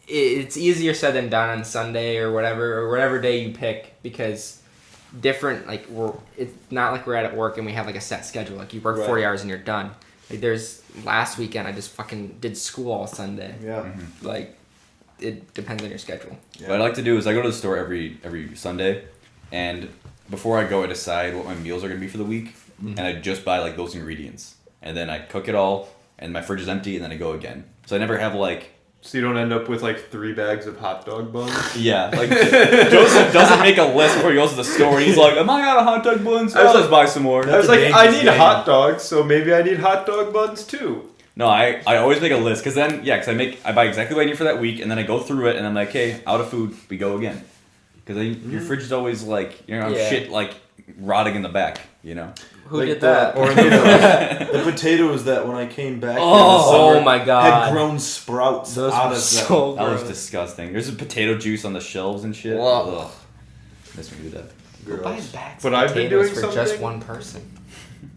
it's easier said than done on Sunday or whatever day you pick, because different. Like it's not like we're at work and we have like a set schedule. Like you work 40 hours and you're done. Like there's last weekend I just fucking did school all Sunday. Yeah. Like it depends on your schedule. Yeah. What I like to do is I go to the store every Sunday, and before I go, I decide what my meals are gonna be for the week, and I just buy like those ingredients, and then I cook it all, and my fridge is empty, and then I go again. So I never have like. So you don't end up with like 3 bags of hot dog buns? Yeah, like Joseph doesn't make a list before he goes to the store, and he's like, "Am I out of hot dog buns? I was Let's like- buy some more." I was a like, I dangerous need game. hot dogs, so maybe I need hot dog buns too. No, I always make a list, because then, because I buy exactly what I need for that week, and then I go through it, and I'm like, hey, out of food, we go again. Because your fridge is always like, shit like rotting in the back, you know? Who Like did the- that? Or the potatoes that when I came back here in the Oh summer my God. had grown sprouts Those out were of them. so That was gross. disgusting. There's a potato juice on the shelves and shit. Whoa. Ugh. Miss me to death. Who buys bags But of I've been potatoes doing for something- just one person?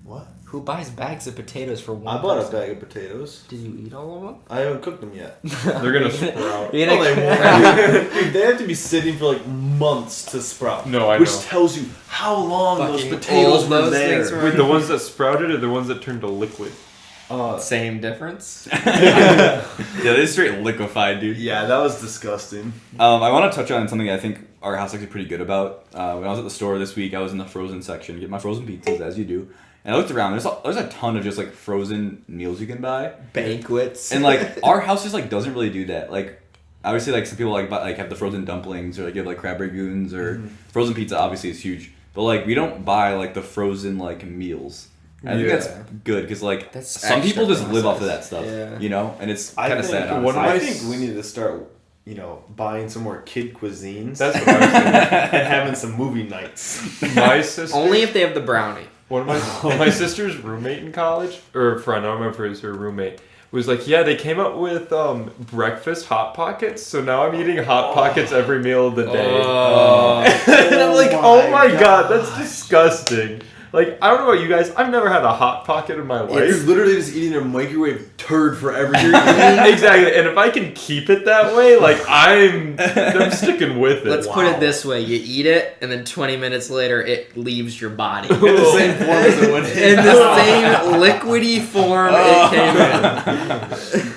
What? Who buys bags of potatoes for one I bought a person? bag of potatoes. Did you eat all of them? I haven't cooked them yet. They're gonna sprout. You No, know, they won't. Dude, they have to be sitting for like months to sprout. No, I Which know. tells you how long those Fucking potatoes old were those there. things were. Wait, the ones that sprouted or the ones that turned to liquid? Same difference. Yeah, they straight liquefied, dude. Yeah, that was disgusting. I want to touch on something I think our house is actually pretty good about. When I was at the store this week, I was in the frozen section, get my frozen pizzas, as you do. And I looked around, there's a ton of just like frozen meals you can buy. Banquets. And like our house just like doesn't really do that. Like obviously like some people like have the frozen dumplings or like give like crab rangoons or frozen pizza obviously is huge. But like we don't buy like the frozen like meals. I think that's good because like That's some people extra just live off of that processed. stuff, Yeah. you know, and it's I kind of think, sad. One Honestly. of my I think we need to start, buying some more kid cuisines. That's what I was thinking. and having some movie nights. My sister. Only if they have the brownie. One of my sister's roommate in college, or friend, I don't remember if it was her roommate, was like, yeah, they came up with breakfast Hot Pockets, so now I'm eating Hot Pockets every meal of the day. Oh. And I'm like, oh my god, that's gosh. disgusting. Like, I don't know about you guys, I've never had a Hot Pocket in my You're life. literally just eating a microwave turd forever. You're eating. Exactly, and if I can keep it that way, like, I'm sticking with it. Let's put it this way: you eat it, and then 20 minutes later, it leaves your body in the same form as it went in the same liquidy form it came in.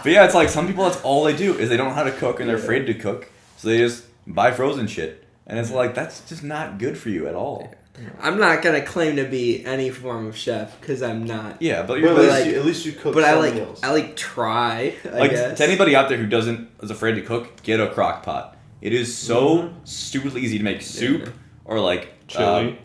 But yeah, it's like some people that's all they do is they don't know how to cook and they're afraid to cook, so they just buy frozen shit, and it's like that's just not good for you at all. I'm not gonna claim to be any form of chef because I'm not. Yeah, but But you're at least you cook But some meals. I try. I like guess. to anybody out there who is afraid to cook, get a crock pot. It is so stupidly easy to make soup or like chili,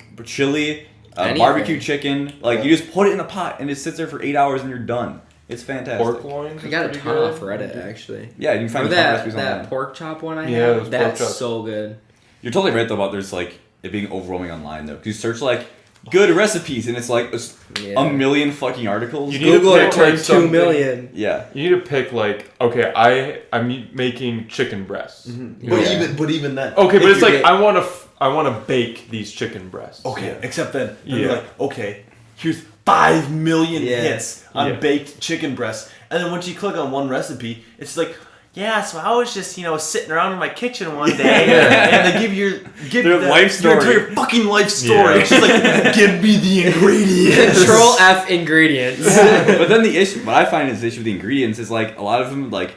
Anything. barbecue chicken. Like you just put it in a pot and it sits there for 8 hours and you're done. It's fantastic. Pork loins. I is got a pretty ton good. off Reddit actually. Yeah, you can find Remember a ton of that recipes online. pork chop one I Yeah, had? those pork That's chops. so good. You're totally right though about there's like it being overwhelming online though. 'Cause you search like good recipes and it's like Yeah. a million fucking articles. You need to Google it pick, to like like, 2 something- million. Yeah. You need to pick, like, okay, I'm making chicken breasts. But even then. Okay, but if it's you like, get- I want to bake these chicken breasts. Okay, except then you're Yeah. like, okay, here's 5 million Yeah. hits on Yeah. baked chicken breast, and then once you click on one recipe, it's like, yeah, so I was just sitting around in my kitchen one day, and they give Their life your story. entire fucking life story. Yeah. It's just like, give me the ingredients. Control F ingredients. But then the issue, what I find is the issue with the ingredients is like a lot of them like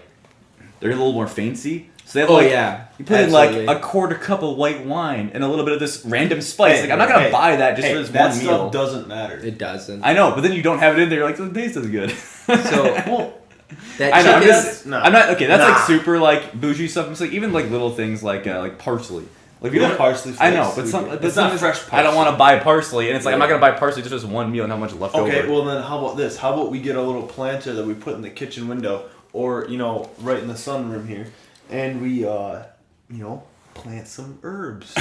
they're a little more fancy. So they have Oh, like yeah. you put Absolutely. in like a quarter cup of white wine and a little bit of this random spice. Hey, like I'm not gonna hey, buy that just Hey, for this that one stuff meal. doesn't matter. It doesn't. I know, but then you don't have it in there. You're like, it tastes as good. So Well, that I know. I'm, chicken. just, No. I'm not okay. That's like Nah. super like bougie stuff. It's like even like little things like parsley. Like if you Yeah, don't parsley I know, flakes, but we some do. but It's not some- fresh I don't parsley. want to buy parsley, and it's like I'm not Yeah. gonna buy parsley just for this one meal and how much left over. okay, well then how about this? How about we get a little planter that we put in the kitchen window, or right in the sunroom here, and we plant some herbs.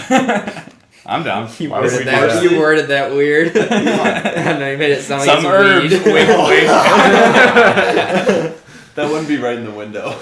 I'm down. Why would we do That, that? you worded that weird. I know you made it sound like Some it's herbs. weed. Wink, wink. That wouldn't be right in the window.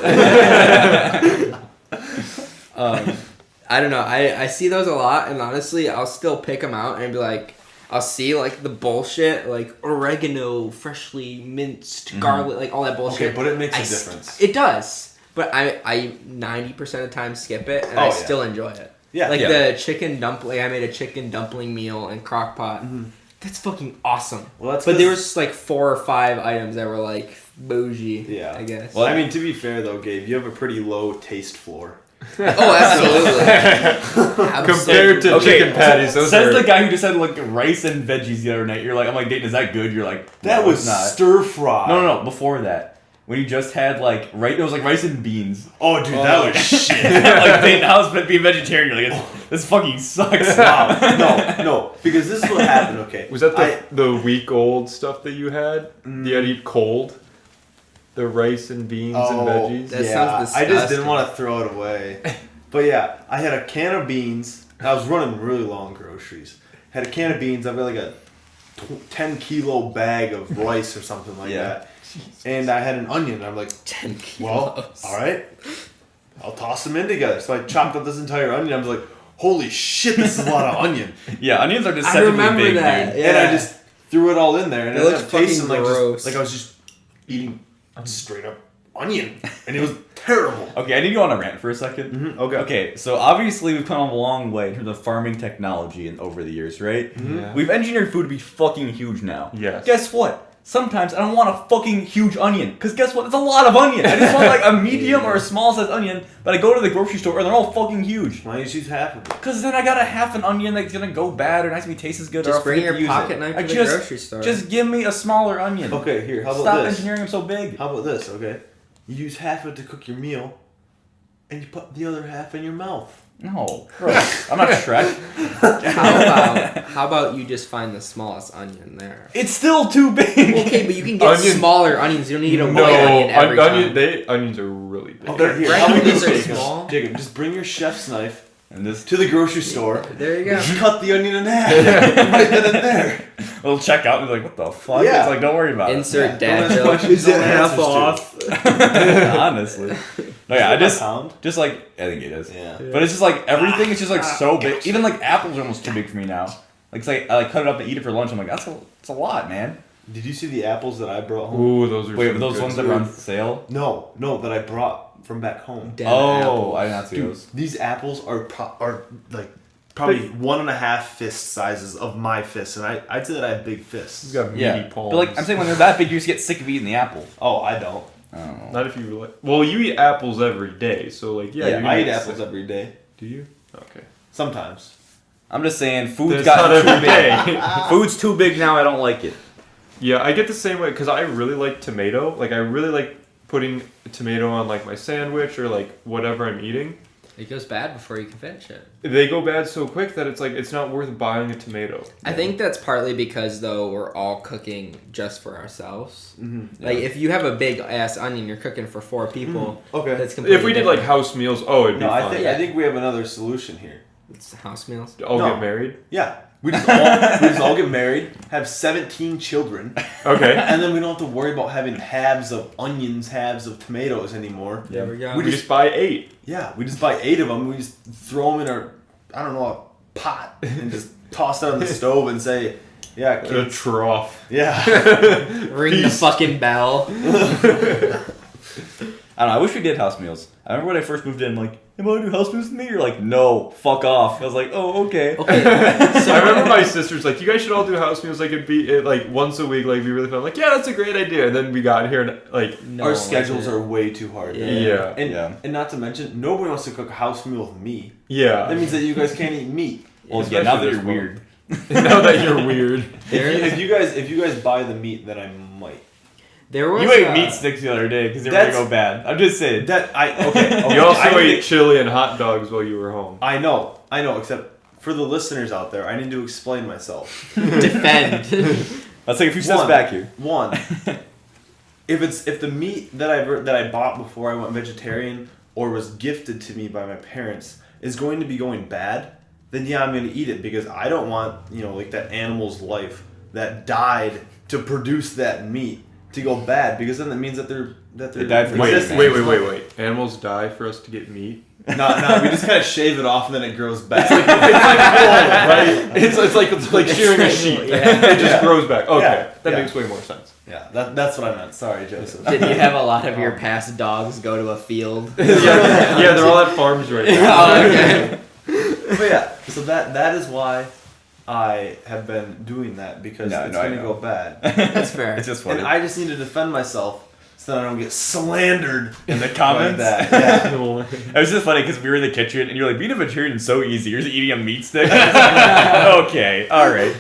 I don't know. I see those a lot, and honestly, I'll still pick them out and be like, I'll see like the bullshit, like oregano, freshly minced garlic, like all that bullshit. Okay, but it makes a I difference. It does, but I 90% of the time skip it, and Oh, I yeah. still enjoy it. Yeah. Like Yeah. the chicken dumpling. I made a chicken dumpling meal in crock pot. That's fucking awesome. Well, that's But 'cause- there was like 4 or 5 items that were like bougie. Yeah. I guess. Well, I mean, to be fair though, Gabe, you have a pretty low taste floor. Oh, absolutely. Compared to Okay, chicken patties, those says are... the guy who just had like rice and veggies the other night. You're like, I'm like, Dayton, is that good? You're like, That no, was it's not. stir fry. No. Before that, when you just had like it was like rice and beans. Oh, dude, that was shit. Like Dayton, I was being vegetarian. You're like, this fucking sucks. No, because this is what happened. Okay, Was that the week-old stuff that you had? You had to eat cold? The rice and beans and veggies? That yeah, sounds I just disgusting. didn't want to throw it away. But yeah, I had a can of beans. I was running really long groceries. Had a can of beans. I've got like a 10-kilo bag of rice or something like that. And I had an onion. I'm like, 10 kilos. well, all right, I'll toss them in together. So I chopped up this entire onion. I was like, holy shit, this is a lot of onion. Yeah, onions are I deceptively remember big, that. dude. Yeah. And I just threw it all in there. And It it looked ended up tasting fucking like gross. like I was just eating straight up onion. And it was terrible. Okay, I need to go on a rant for a second. Mm-hmm. Okay. Okay, so obviously we've come a long way in terms of farming technology and over the years, right? Yeah. We've engineered food to be fucking huge now. Yes. Guess what? Sometimes I don't want a fucking huge onion, because guess what? It's a lot of onion. I just want like a medium or a small size onion, but I go to the grocery store and they're all fucking huge. Why don't you just use half of it? Because then I got a half an onion that's gonna go bad or not gonna taste as good or Just I'll bring forget your to use pocket it. knife I to the just, grocery store. Just give me a smaller onion. Okay, here, how about Stop this? engineering them so big. How about this, okay? You use half of it to cook your meal, and you put the other half in your mouth. No, gross. I'm not Shrek. How about you just find the smallest onion there? It's still too big. Okay, but you can get Onion- smaller onions. You don't need a No, white onion every time. onions are really big. Okay, here, Right, how about onions this, are Jacob? small. Jacob, just bring your chef's knife And this to the grocery store. There you go. Just cut the onion in half. Right then and there. little checkout and be like, what the fuck? Yeah. It's like, don't worry about Insert Yeah, don't dad ask joke. questions, don't answers to. it. Honestly. No, yeah, I Is it a just pound? like, I think it is. Yeah. But it's just like, everything is just like so big. Even like apples are almost too big for me now. Like, it's like, I like cut it up and eat it for lunch. I'm like, that's a lot, man. Did you see the apples that I brought home? Ooh, those are Wait, some were those good ones that were on sale? No, that I brought from back home. Dead Oh, apple. I did not see Dude, those. these apples are like probably 1.5 fist sizes of my fists, and I'd say that I have big fists. You've got meaty Yeah. palms. But like, I'm saying when they're that big, you just get sick of eating the apple. Oh, I don't. I don't know. Not if you like. Well, you eat apples every day, so like yeah. Yeah, you're I gonna eat get apples sick. every day. Do you? Okay. Sometimes. I'm just saying, food's That's not gotten too every big. day. Food's too big now, I don't like it. Yeah, I get the same way because I really like tomato. Like I really like putting a tomato on like my sandwich or like whatever I'm eating. It goes bad before you can finish it. They go bad so quick that it's like it's not worth buying a tomato. I think that's partly because though we're all cooking just for ourselves. Mm-hmm. Like if you have a big ass onion, you're cooking for 4 people. Okay. That's completely If we did like different. house meals, oh, it'd be No, fine. I think we have another solution here. It's house meals. I'll No. get married. Yeah. We just all get married, have 17 children, Okay. and then we don't have to worry about having halves of onions, halves of tomatoes anymore. There we go. We We just buy 8. Yeah, we just buy 8 of them. We just throw them in our, I don't know, a pot and just toss it on the stove and say, yeah, A kids. trough. Yeah. Ring the fucking bell. I don't know, I wish we did house meals. I remember when I first moved in, I'm like, hey, want to do house meals with me? You're like, no, fuck off. I was like, oh, okay. Okay. So I remember my sister's like, you guys should all do house meals. Like it'd be like once a week. Like it'd be really fun. I'm like, yeah, that's a great idea. And then we got here and like, No Our one schedules likes it. are way too hard. Yeah. yeah, And, Yeah. and not to mention, nobody wants to cook a house meal with me. yeah. That means that you guys can't eat meat. Well, yeah, now that Especially you're this weird. Now that you're weird. If you guys buy the meat, then I might. There was You ate meat sticks the other day because they were going to That's- go bad. I'm just saying. Okay. You also I ate chili and hot dogs while you were home. I know, except for the listeners out there, I need to explain myself. defend. Let's take a few steps One. back here. One, if the meat that I bought before I went vegetarian or was gifted to me by my parents is going to be going bad, then yeah, I'm going to eat it because I don't want, like that animal's life that died to produce that meat to go bad, because then that means that they're They died for Wait, resistant. wait. Animals die for us to get meat? No, we just kind of shave it off and then it grows back. It's like wool, right? It's like shearing a sheep. Yeah. It just grows back. Okay, Yeah, that yeah. makes way more sense. Yeah, that's what I meant. Sorry, Joseph. Did you have a lot of your past dogs go to a field? Yeah, they're all at farms right now. Oh, okay. But yeah, so that is why I have been doing that, because it's going to go bad. That's fair. It's just funny. And I just need to defend myself so that I don't get slandered in the comments. Like that. No way. It was just funny because we were in the kitchen and you're like, being a vegetarian is so easy. You're just eating a meat stick. Okay, all right.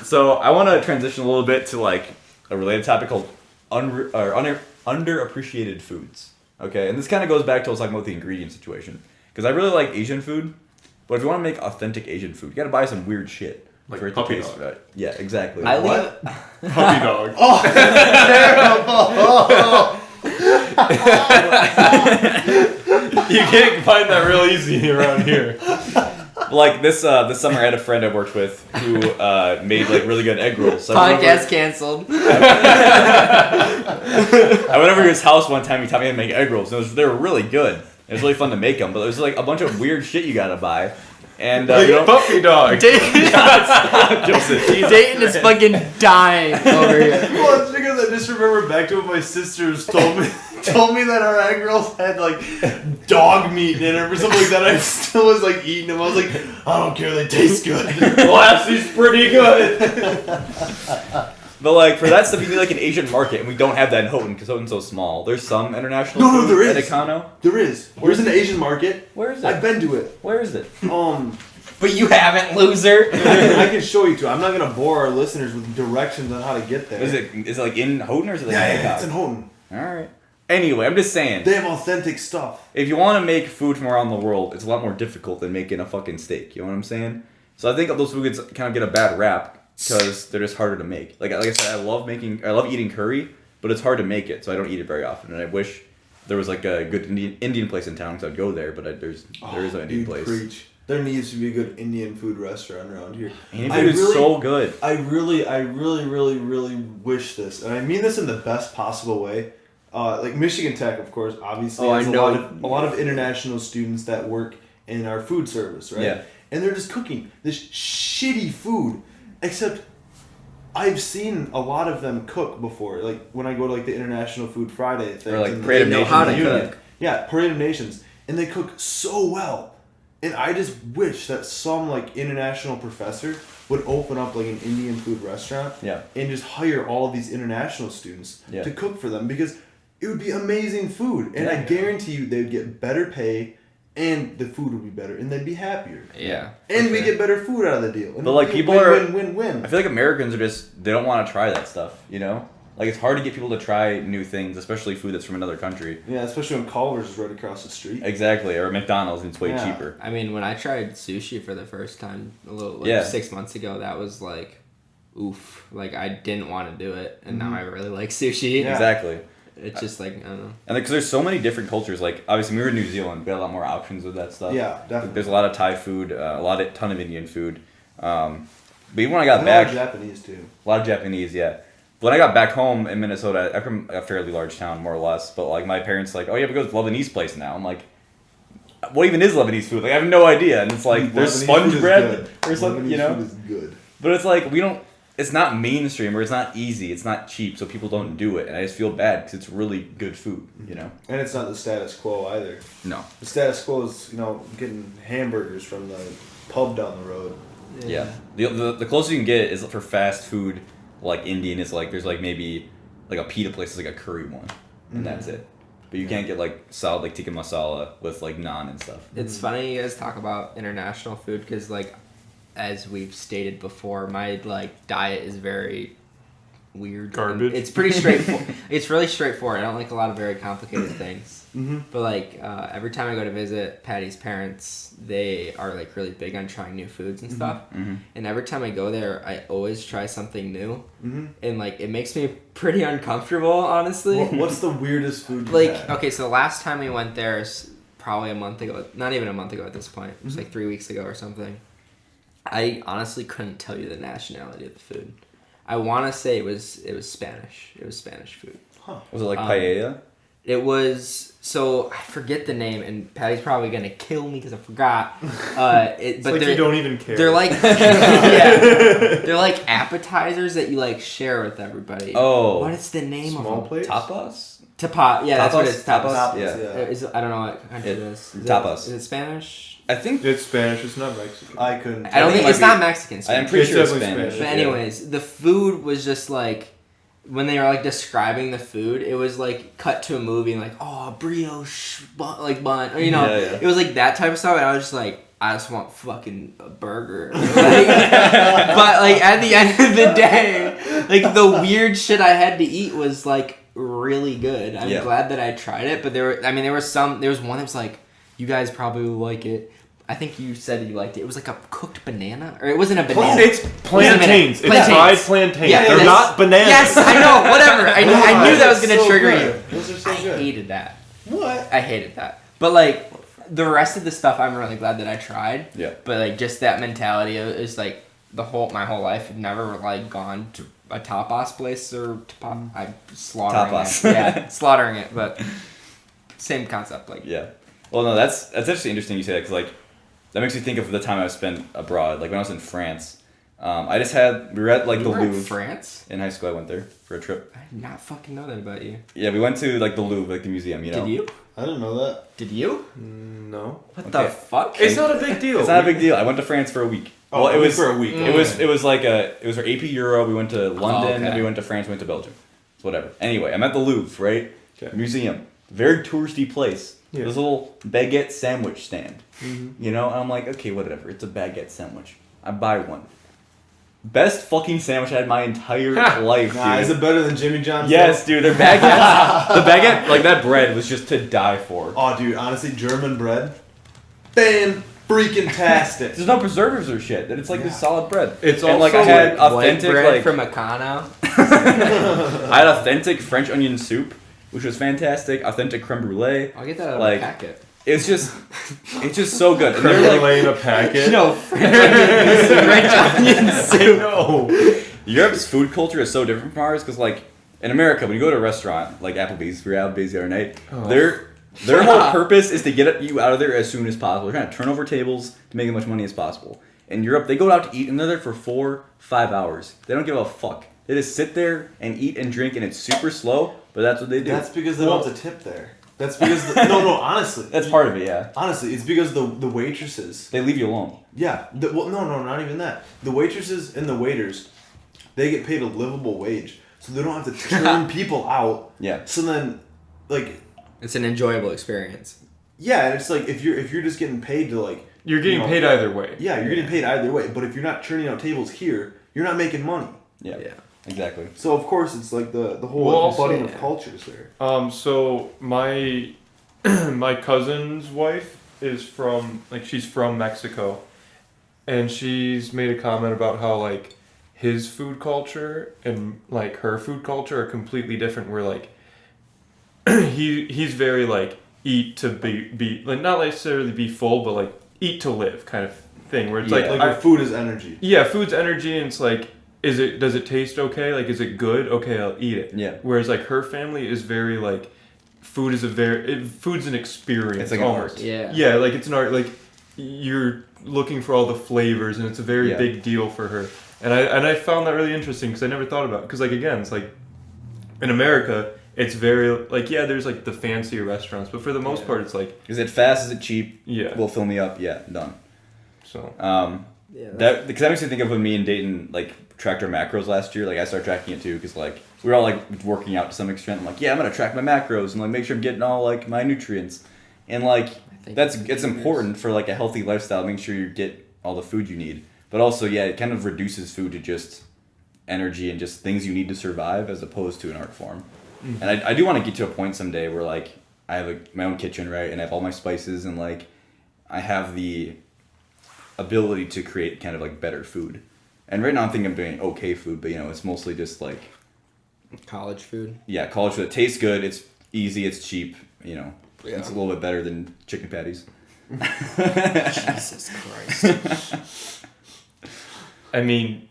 So I want to transition a little bit to like a related topic called underappreciated foods. Okay, and this kind of goes back to what I was talking about the ingredient situation. Because I really like Asian food, but if you want to make authentic Asian food, you got to buy some weird shit. Like for it to puppy taste dog. right. Yeah, exactly. I leave. Puppy dog. Oh, You can't find that real easy around here. Like this summer, I had a friend I worked with who made like really good egg rolls. So Podcast canceled. I went over to his house one time. He taught me how to make egg rolls. They were really good. It was really fun to make them, but there's like a bunch of weird shit you gotta buy. And Puppy dog. Joseph, Dayton is fucking dying over here. well, it's because I just remember back to what my sisters told me that our egg rolls had like dog meat in it or something like that. I still was like eating them. I was like, I don't care, they taste good. Lassie's pretty good. But like for that stuff, you need like an Asian market, and we don't have that in Houghton because Houghton's so small. There's some international. No, food there at is. Econo. There is. There's an Asian market. Where is it? I've been to it. Where is it? But you haven't, loser. I can show you two. I'm not gonna bore our listeners with directions on how to get there. Is it like in Houghton or is it like Yeah, it's in Houghton. All right. Anyway, I'm just saying. They have authentic stuff. If you want to make food from around the world, it's a lot more difficult than making a fucking steak. You know what I'm saying? So I think those foods kind of get a bad rap because they're just harder to make. Like I said, I love eating curry, but it's hard to make it, so I don't eat it very often. And I wish there was like a good Indian place in town, because I'd go there, but there is no Indian place. Preach. There needs to be a good Indian food restaurant around here. Indian food is so good. I really wish this, and I mean this in the best possible way. Like Michigan Tech, of course, obviously has a lot of international students that work in our food service, right? Yeah. And they're just cooking this shitty food, except I've seen a lot of them cook before. Like when I go to like the International Food Friday thing, Or like Parade of know Nations. how to Union. cook. Yeah, Parade of Nations, and they cook so well. And I just wish that some like international professor would open up like an Indian food restaurant, Yeah. and just hire all of these international students Yeah. to cook for them, because it would be amazing food, and I Yeah. guarantee you they'd get better pay, and the food would be better, and they'd be happier, Yeah. and we get better food out of the deal. And But, like, it'd be people are- win. I feel like Americans they don't want to try that stuff, you know? Like it's hard to get people to try new things, especially food that's from another country. Yeah, especially when Culver's is right across the street. Exactly, or McDonald's and it's way Yeah. cheaper. I mean, when I tried sushi for the first time, 6 months ago, that was like, oof. Like, I didn't want to do it, and now I really like sushi. Yeah. Exactly. It's just like, I don't know. And because there's so many different cultures, like obviously we were in New Zealand, we had a lot more options with that stuff. Yeah, definitely. There's a lot of Thai food, ton of Indian food. But even when I got And back, a lot of Japanese too. a lot of Japanese, yeah. When I got back home in Minnesota, I'm from a fairly large town, more or less. But like my parents, like, oh yeah, we go to Lebanese place now. I'm like, what even is Lebanese food? Like I have no idea. And it's like there's Lebanese sponge food is bread good. or something, you Lebanese know. food is good. But it's like it's not mainstream or it's not easy. It's not cheap, so people don't do it. And I just feel bad because it's really good food, you know. And it's not the status quo either. No. The status quo is, getting hamburgers from the pub down the road. Yeah. The closest you can get is for fast food, like Indian is like there's like maybe like a pita place is like a curry one, and that's it. But you can't get like solid like tikka masala with like naan and stuff. It's funny you guys talk about international food because, like, as we've stated before, my like diet is very weird. Garbage. It's pretty straightforward. It's really straightforward. I don't like a lot of very complicated things. Mm-hmm. But like every time I go to visit Patty's parents, they are like really big on trying new foods and stuff. Mm-hmm. And every time I go there, I always try something new, Mm-hmm. and like it makes me pretty uncomfortable, honestly. What's the weirdest food you Like, had? okay, so the last time we went there is probably a month ago. Not even a month ago at this point. It was like 3 weeks ago or something. I honestly couldn't tell you the nationality of the food. I want to say it was Spanish. It was Spanish food. Huh. Was it like paella? It was, so I forget the name, and Patty's probably gonna kill me because I forgot. But like you don't even care. They're like, yeah, they're like appetizers that you like share with everybody. Oh. What is the name Small of them? plates? Tapas? Tapa. Yeah, that's what it is. Tapas. Tapas? Yeah. Is it, I don't know what country it is. Tapas. Is it Spanish? I think It's Spanish. It's not Mexican. I couldn't. I don't think think it it's might not be- Mexican. I'm Spanish. pretty It's sure it's definitely Spanish. But yeah. anyways, the food was just like, when they were like describing the food, it was like cut to a movie and like, oh, brioche, bun, or you know, Yeah, yeah. it was like that type of stuff. And I was just like, I just want fucking a burger. Like, but like at the end of the day, like the weird shit I had to eat was like really good. I'm Yeah. glad that I tried it. But there was one that was like, you guys probably will like it. I think you said you liked it. It was like a cooked banana, or it wasn't a banana. It's plantains. It's Plantains. fried plantains. Yeah, They're yes. not bananas. Yes, I know. Whatever. I knew that was gonna So trigger good. you. Those are so I good. hated that. What? I hated that. But like the rest of the stuff, I'm really glad that I tried. Yeah. But like just that mentality is like my whole life. I've never like gone to a tapas place or I'm slaughtering Tapas. it. Yeah, slaughtering it. But same concept. Like Yeah. Well, no, that's actually interesting you say that because like that makes me think of the time I spent abroad. Like when I was in France, we were at like you the were in Louvre France. in high school. I went there for a trip. I did not fucking know that about you. Yeah, we went to like the Louvre, like the museum. You know. Did you? I didn't know that. Did you? No. What Okay. the fuck? It's not a big deal. It's not a big deal. I went to France for a week. Oh, well, it only was for a week. It was like it was our AP Euro. We went to London, okay. then we went to France, went to Belgium. It's whatever. Anyway, I'm at the Louvre, right? Okay. Museum, very touristy place. Yeah. This little baguette sandwich stand. Mm-hmm. You know, and I'm like, okay, whatever. It's a baguette sandwich. I buy one. Best fucking sandwich I had my entire life, Nah, dude. is it better than Jimmy John's? Yes, dude. Their baguettes, the baguette, like that bread was just to die for. Oh, dude, honestly, German bread, fan-freaking-tastic. There's no preservatives or shit. That it's like this Yeah. solid bread. It's and like I also, had White authentic bread like from Meccano. I had authentic French onion soup, which was fantastic. Authentic creme brulee. I'll get that out of Like, a packet. It's just so good. And creme they're like, brulee in a packet. No, French onion soup. No. Europe's food culture is so different from ours because like in America, when you go to a restaurant like Applebee's, we were at Applebee's the other night. Oh. Their whole purpose is to get you out of there as soon as possible. They're trying to turn over tables to make as much money as possible. In Europe, they go out to eat and they're there for 4-5 hours. They don't give a fuck. They just sit there and eat and drink, and it's super slow. But that's what they do. That's because they don't have to tip there. That's because no, honestly. That's part of it, yeah. Honestly, it's because the waitresses. They leave you alone. Yeah. No, not even that. The waitresses and the waiters, they get paid a livable wage, so they don't have to turn people out. Yeah. So then, like, It's an enjoyable experience. yeah, and it's like if you're just getting paid to like. You're getting you know, paid either way. Yeah, you're getting paid either way. But if you're not churning out tables here, you're not making money. Yeah. Yeah. Exactly. So of course it's like the whole Well, also- budding of yeah. cultures there. So my my cousin's wife is she's from Mexico, and she's made a comment about how like his food culture and like her food culture are completely different. Where like he's very like eat to be like not necessarily be full, but like eat to live kind of thing. Where it's Yeah. like Like your food is energy. yeah, food's energy, and it's like. Does it taste okay? Like, is it good? Okay, I'll eat it. Yeah. Whereas, like, her family is very, like, food's an experience. It's like an almost. art. Yeah. Yeah, like, it's an art. Like, you're looking for all the flavors, and it's a very Yeah. big deal for her. And I found that really interesting, because I never thought about it. Because, like, again, it's like, in America, it's very, like, yeah, there's, like, the fancier restaurants. But for the most Yeah. part, it's like, Is it fast? Is it cheap? yeah. Will fill me up? Yeah, done. So, Yeah. That because that makes me think of when me and Dayton like tracked our macros last year. Like I started tracking it too because like we were all like working out to some extent. I'm like, yeah, I'm gonna track my macros and like make sure I'm getting all like my nutrients. And like think it's important for like a healthy lifestyle. Make sure you get all the food you need. But also, yeah, it kind of reduces food to just energy and just things you need to survive as opposed to an art form. Mm-hmm. And I do want to get to a point someday where like I have my own kitchen, right, and I have all my spices and like I have the ability to create kind of like better food. And right now I'm thinking I'm doing okay food, but you know, it's mostly just like College food. yeah, college food. It tastes good, it's easy, it's cheap, you know. Yeah. It's a little bit better than chicken patties. Jesus Christ. I mean,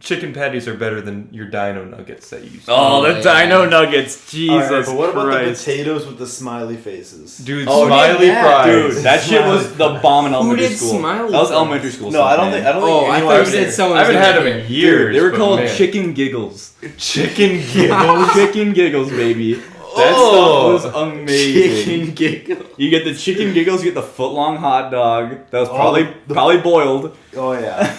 chicken patties are better than your Dino Nuggets that you used to. Oh, the Dino Nuggets, Jesus Alright, but what about the Christ. potatoes with the smiley faces? Dude, Oh, smiley yeah, fries. Dude, that shit was the bomb in elementary did school. smiley That was fries? elementary school. No, stuff, I don't man. think Oh, I anyone thought you ever said did. someone I was haven't had gonna them in be- years. Dude, they were but called man. chicken giggles. Chicken giggles. Chicken giggles, baby. That Oh. stuff was amazing. Chicken giggle. You get the chicken giggles, you get the foot-long hot dog. That was Oh, probably boiled. Oh yeah.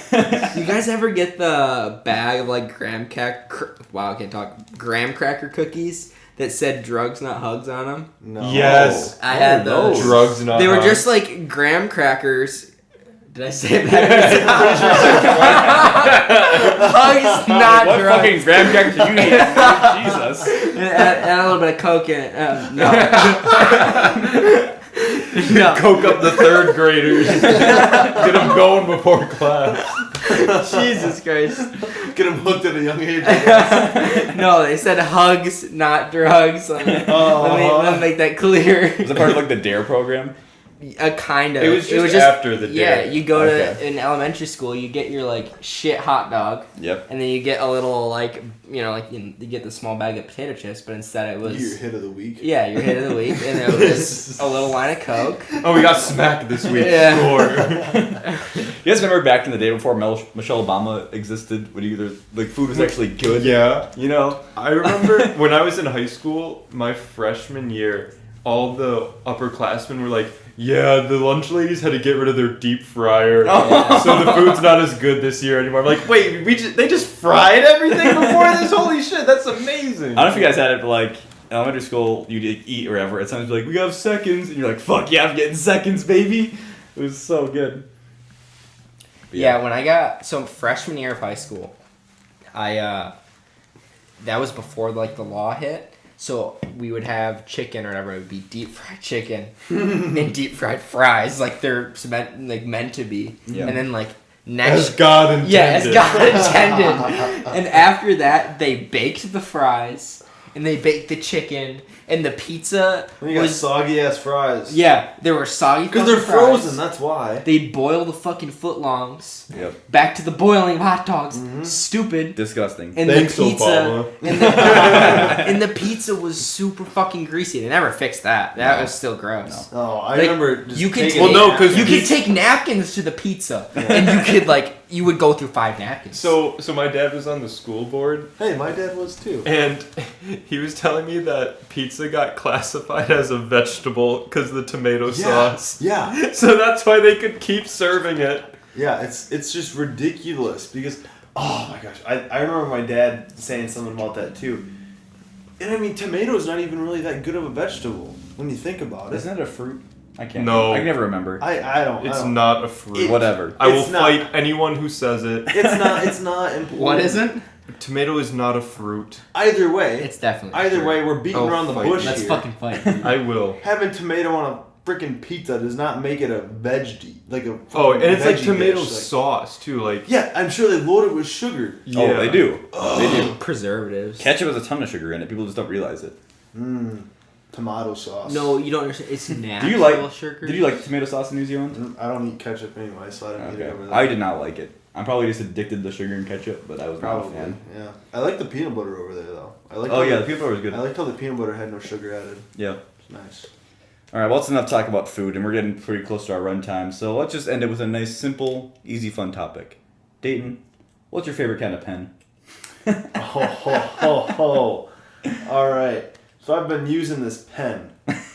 You guys ever get the bag of like graham cracker cookies that said drugs not hugs on them? No. Yes. I had those? those. Drugs not They were hugs. just like graham crackers. Did I say it better? Hugs, not What drugs. fucking graham crackers are you eating? Jesus. And a little bit of coke in it. No. No. Coke up the third graders. Get them going before class. Jesus Christ. Get them hooked at a young age. No, they said hugs, not drugs. Let me make that clear. Was it part of like the DARE program? Kind of. It was just after the Yeah, dare. you go Okay. to in elementary school, you get your like shit hot dog, Yep. and then you get a little like you get the small bag of potato chips, but instead it was Your hit of the week. yeah your hit of the week, and it was a little line of Coke. Oh, we got smacked this week. Yeah. Score. You guys remember back in the day before Michelle Obama existed, when food was actually good? Yeah. You know? I remember when I was in high school, my freshman year, all the upperclassmen were like, yeah, the lunch ladies had to get rid of their deep fryer, so the food's not as good this year anymore. I'm like, wait, they just fried everything before this? Holy shit, that's amazing. I don't know if you guys had it, but like, in elementary school, you'd eat or whatever. At times, you're like, we have seconds. And you're like, fuck yeah, I'm getting seconds, baby. It was so good. But Yeah, when I got freshman year of high school, I that was before like the law hit. So we would have chicken or whatever. It would be deep fried chicken and deep fried fries, like they're meant to be. Yeah. And then like As next, God intended. yeah, as God intended. And after that, they baked the fries and they baked the chicken and the pizza Then you got was soggy ass fries. yeah. They were soggy Because they're fucking fries. frozen, that's why. They'd boil the fucking footlongs. Yep. Back to the boiling of hot dogs. Mhm. Stupid. Disgusting. And Thanks, the pizza Obama. and the pizza was super fucking greasy. They never fixed that. That No. was still gross. Oh, I Like, remember just you could taking take, Well, no, 'cause you could pizza- take napkins to the pizza, and you would go through 5 napkins. So my dad was on the school board, Hey, my dad was too. and he was telling me that pizza got classified as a vegetable because of the tomato sauce. Yeah. So that's why they could keep serving it. Yeah, it's just ridiculous because oh my gosh, I remember my dad saying something about that too. And I mean, tomato's not even really that good of a vegetable when you think about it. Isn't it a fruit? I can't. No. I can never remember. I don't. It's I don't. not a fruit. It- Whatever. I will it's not- fight anyone who says it. It's not important. what isn't? Tomato is not a fruit. Either way, It's definitely either true. way, we're beating Oh, around the fight bush me. Let's here. fucking fight. I will. Having tomato on a freaking pizza does not make it a veggie, like a. Oh, and it's like veggie tomato dish, like- sauce too. Like Yeah, I'm sure they load it with sugar. Oh, they do. They do. Preservatives. Ketchup has a ton of sugar in it. People just don't realize it. Tomato sauce. No, you don't understand. It's natural Do you like? sugar. Did you like tomato sauce in New Zealand? I don't eat ketchup anyway, so I don't eat it Okay. over there. I did not like it. I'm probably just addicted to sugar and ketchup, but I was not a Probably, fan. yeah. I like the peanut butter over there though. I like. Oh yeah, the peanut butter was good. I liked how the peanut butter had no sugar added. Yeah. It's nice. All right, well, it's enough talk about food, and we're getting pretty close to our runtime. So let's just end it with a nice, simple, easy, fun topic. Dayton, what's your favorite kind of pen? Oh. All right. So I've been using this pen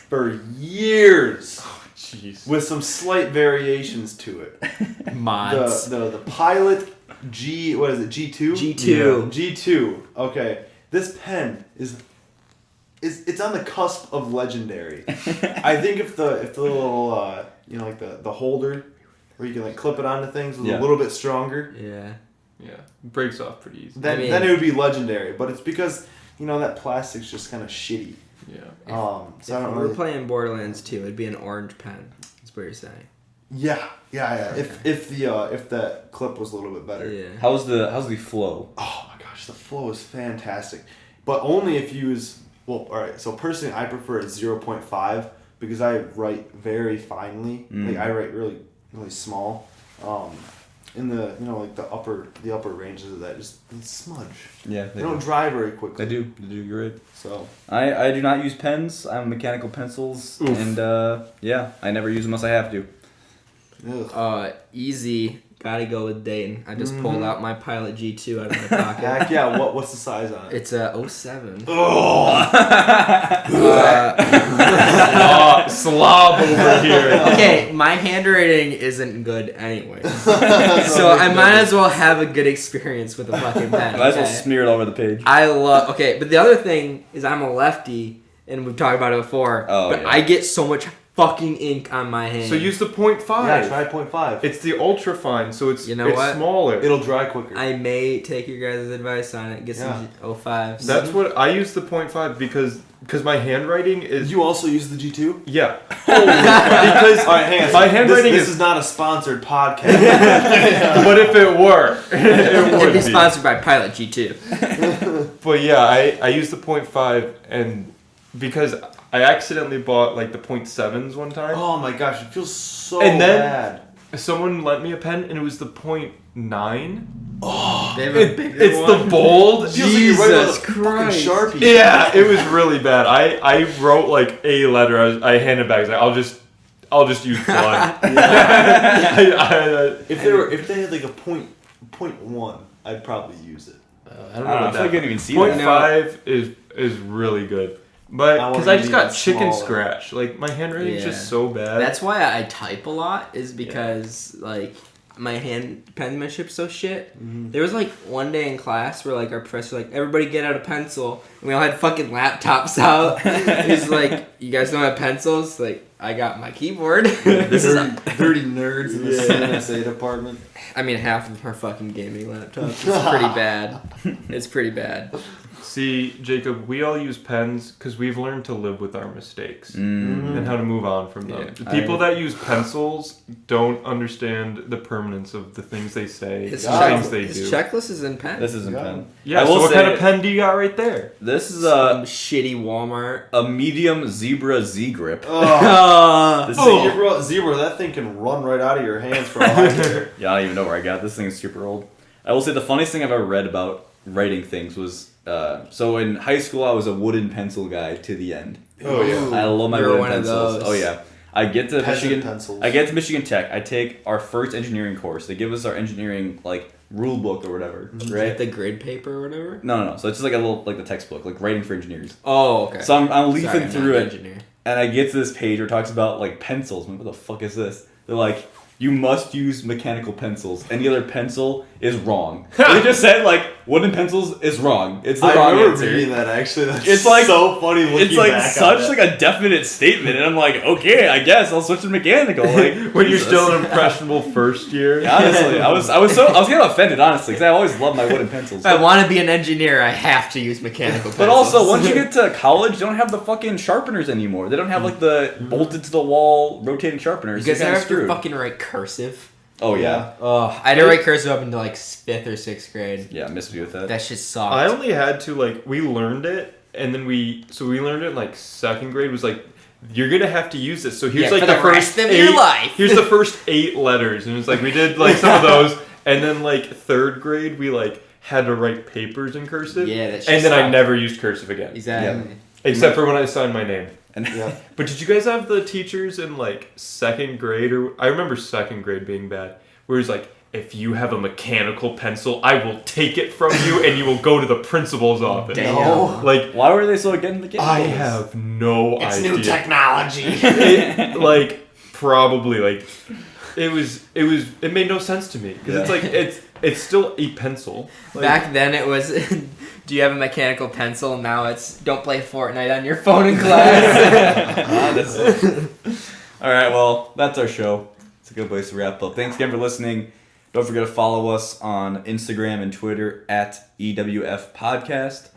for years jeez. with some slight variations to it. mods. The Pilot G. What is it? G2. G2. G2. Okay. This pen is it's on the cusp of legendary. I think if the little like the holder where you can like clip it onto things was a Yeah. little bit stronger, Yeah. Yeah, breaks off pretty easy. then I mean- then it would be legendary. But it's because that plastic's just kind of shitty. Yeah. So If I don't we were really. playing Borderlands 2, it'd be an orange pen. That's what you're saying. Yeah. If the clip was a little bit better. Yeah. How's the flow? Oh my gosh, the flow is fantastic, but only if you use. Well, all right. So personally, I prefer a 0.5 because I write very finely. Mm. Like I write really, really small. in the like the upper ranges of that just smudge. Yeah, They don't dry very quickly. They do. You're right. So I do not use pens. I'm mechanical pencils, Oof. and I never use them unless I have to. ugh. Easy. Gotta go with Dayton. I just pulled out my Pilot G2 out of my pocket. Heck yeah! What's the size on it? It's a 07. Slob over here. Okay, my handwriting isn't good anyway. So I might as well have a good experience with a fucking pen. Might as well okay? smear it all over the page. Okay, but the other thing is I'm a lefty, and we've talked about it before, but yeah. I get so much fucking ink on my hand. So use the 0.5. Yeah, try 0.5. It's the ultra fine, so it's You know what? smaller. It'll dry quicker. I may take your guys' advice on it. Get some 05s. That's what I use the 0.5 because my handwriting is. You also use the G2? Yeah. Because all right, hang on. My handwriting this is is not a sponsored podcast. But if it were, it would It'd be be. sponsored by Pilot G2. But yeah, I use the 0.5 and because I accidentally bought like the 0.7s one time. Oh my gosh, it feels so And then- bad. Someone lent me a pen and it was the 0.9. They have a bigger It's one. the bold. It feels like you're writing Jesus with a Christ. fucking Sharpie. Yeah, it was really bad. I wrote like a letter. I handed it back. I was like, I'll just use one. If they had like a point 0.1, I'd probably use it. I I don't know. I feel like I didn't even see that. 0.5 is really good. But I because wanna I just be got even chicken smaller. scratch. Like my handwriting's Yeah. just so bad. That's why I type a lot, is because like my hand penmanship's so shit. There was like one day in class where like our professor like, everybody get out a pencil, and we all had fucking laptops out. He's like, you guys don't have pencils? Like, I got my keyboard. This is dirty nerds in the CNSA department. I mean, half of them are fucking gaming laptops. It's pretty bad. It's pretty bad. See, Jacob, we all use pens because we've learned to live with our mistakes and how to move on from them. Yeah. The people that use pencils don't understand the permanence of the things they say, His, the check- things they his do. checklist is in pen. This isn't Yeah. pen. Yeah, I so will what say kind of pen do you got right there? This is Some shitty Walmart. a medium zebra Z grip. Oh, This is, zebra, that thing can run right out of your hands for all I care. yeah, I don't even know where I got this thing. Is super old. I will say the funniest thing I've ever read about writing things was so in high school I was a wooden pencil guy to the end. Oh, yeah. I love my You're wooden one of pencils. those. Oh yeah. I get to Peasant Michigan. pencils. I get to Michigan Tech. I take our first engineering course. They give us our engineering like rule book or whatever, Like right? the grid paper or whatever? No. So it's just like a little like the textbook, like writing for engineers. Oh, okay. So I'm leafing Sorry, I'm through not an it, engineer. and I get to this page where it talks about like pencils. I'm like, what the fuck is this? They're like, you must use mechanical pencils. Any other pencil is wrong. They just said like wooden pencils is wrong. It's the I wrong remember answer. reading that actually. That's It's like- so funny looking It's like back such on it. like a definite statement, and I'm like, okay, I guess I'll switch to mechanical. Like When you're Jesus. still an impressionable first year. Yeah, honestly, I was getting offended honestly because I always loved my wooden pencils. If I want to be an engineer, I have to use mechanical pencils. But also, once you get to college, they don't have the fucking sharpeners anymore. They don't have like the bolted to the wall rotating sharpeners. you guys You're ever kinda have to screwed. fucking write cursive? Oh yeah, Oh, I had to write cursive up until like 5th or 6th grade. yeah. Miss me with that. That shit sucked. I only had to like we learned it and then we learned it in like 2nd grade was like you're gonna have to use this. So here's Yeah, like for the rest of 8, your life. Here's the first 8 letters and it's like we did like some of those and then like 3rd grade we like had to write papers in cursive. Yeah, that shit and then I sucked. never used cursive again. Exactly. Except for when I signed my name. And Yeah. But did you guys have the teachers in like 2nd grade or I remember 2nd grade being bad. Where he's like, if you have a mechanical pencil, I will take it from you and you will go to the principal's office. Damn. No. Like, why were they so against mechanical? I have no It's idea. new technology. Like, probably, like, it made no sense to me. Because it's like, it's still a pencil. Like, Back then it was, do you have a mechanical pencil? Now it's, don't play Fortnite on your phone in class. Honestly. All right, well, that's our show. It's a good place to wrap up. Thanks again for listening. Don't forget to follow us on Instagram and Twitter at EWF Podcast.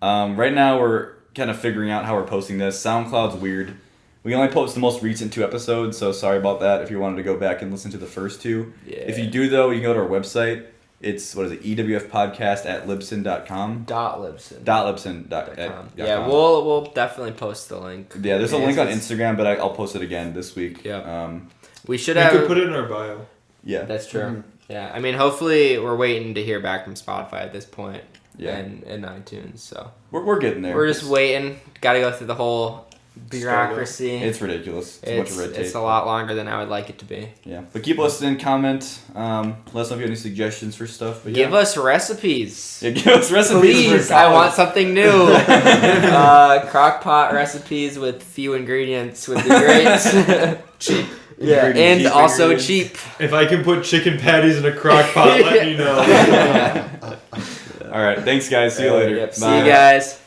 Right now, we're kind of figuring out how we're posting this. SoundCloud's weird. We only post the most recent 2 episodes, so sorry about that if you wanted to go back and listen to the first 2. Yeah. If you do, though, you can go to our website. It's, EWFpodcast@libsyn.com. Libsyn. .libsyn.com. Yeah, we'll definitely post the link. Yeah, there's a link on It's- Instagram, but I'll post it again this week. Yep. Yeah. We should we have. could put it in our bio. Yeah. That's true. Yeah, I mean, hopefully we're waiting to hear back from Spotify at this point. Yeah. And iTunes, so. We're getting there. We're just waiting. Got to go through the whole bureaucracy. It's ridiculous. It's a bunch of red tape. It's a lot longer than I would like it to be. Yeah, but keep listening, comment. Let us know if you have any suggestions for stuff. But Give us recipes. Yeah, give us recipes. Please, for I college. want something new. Crock-pot recipes with few ingredients would be great. Cheap. Yeah, Ingredients. and Cheap also ingredients. cheap. If I can put chicken patties in a crock pot, let me know. All right, thanks guys. See you later. Yep, see you guys.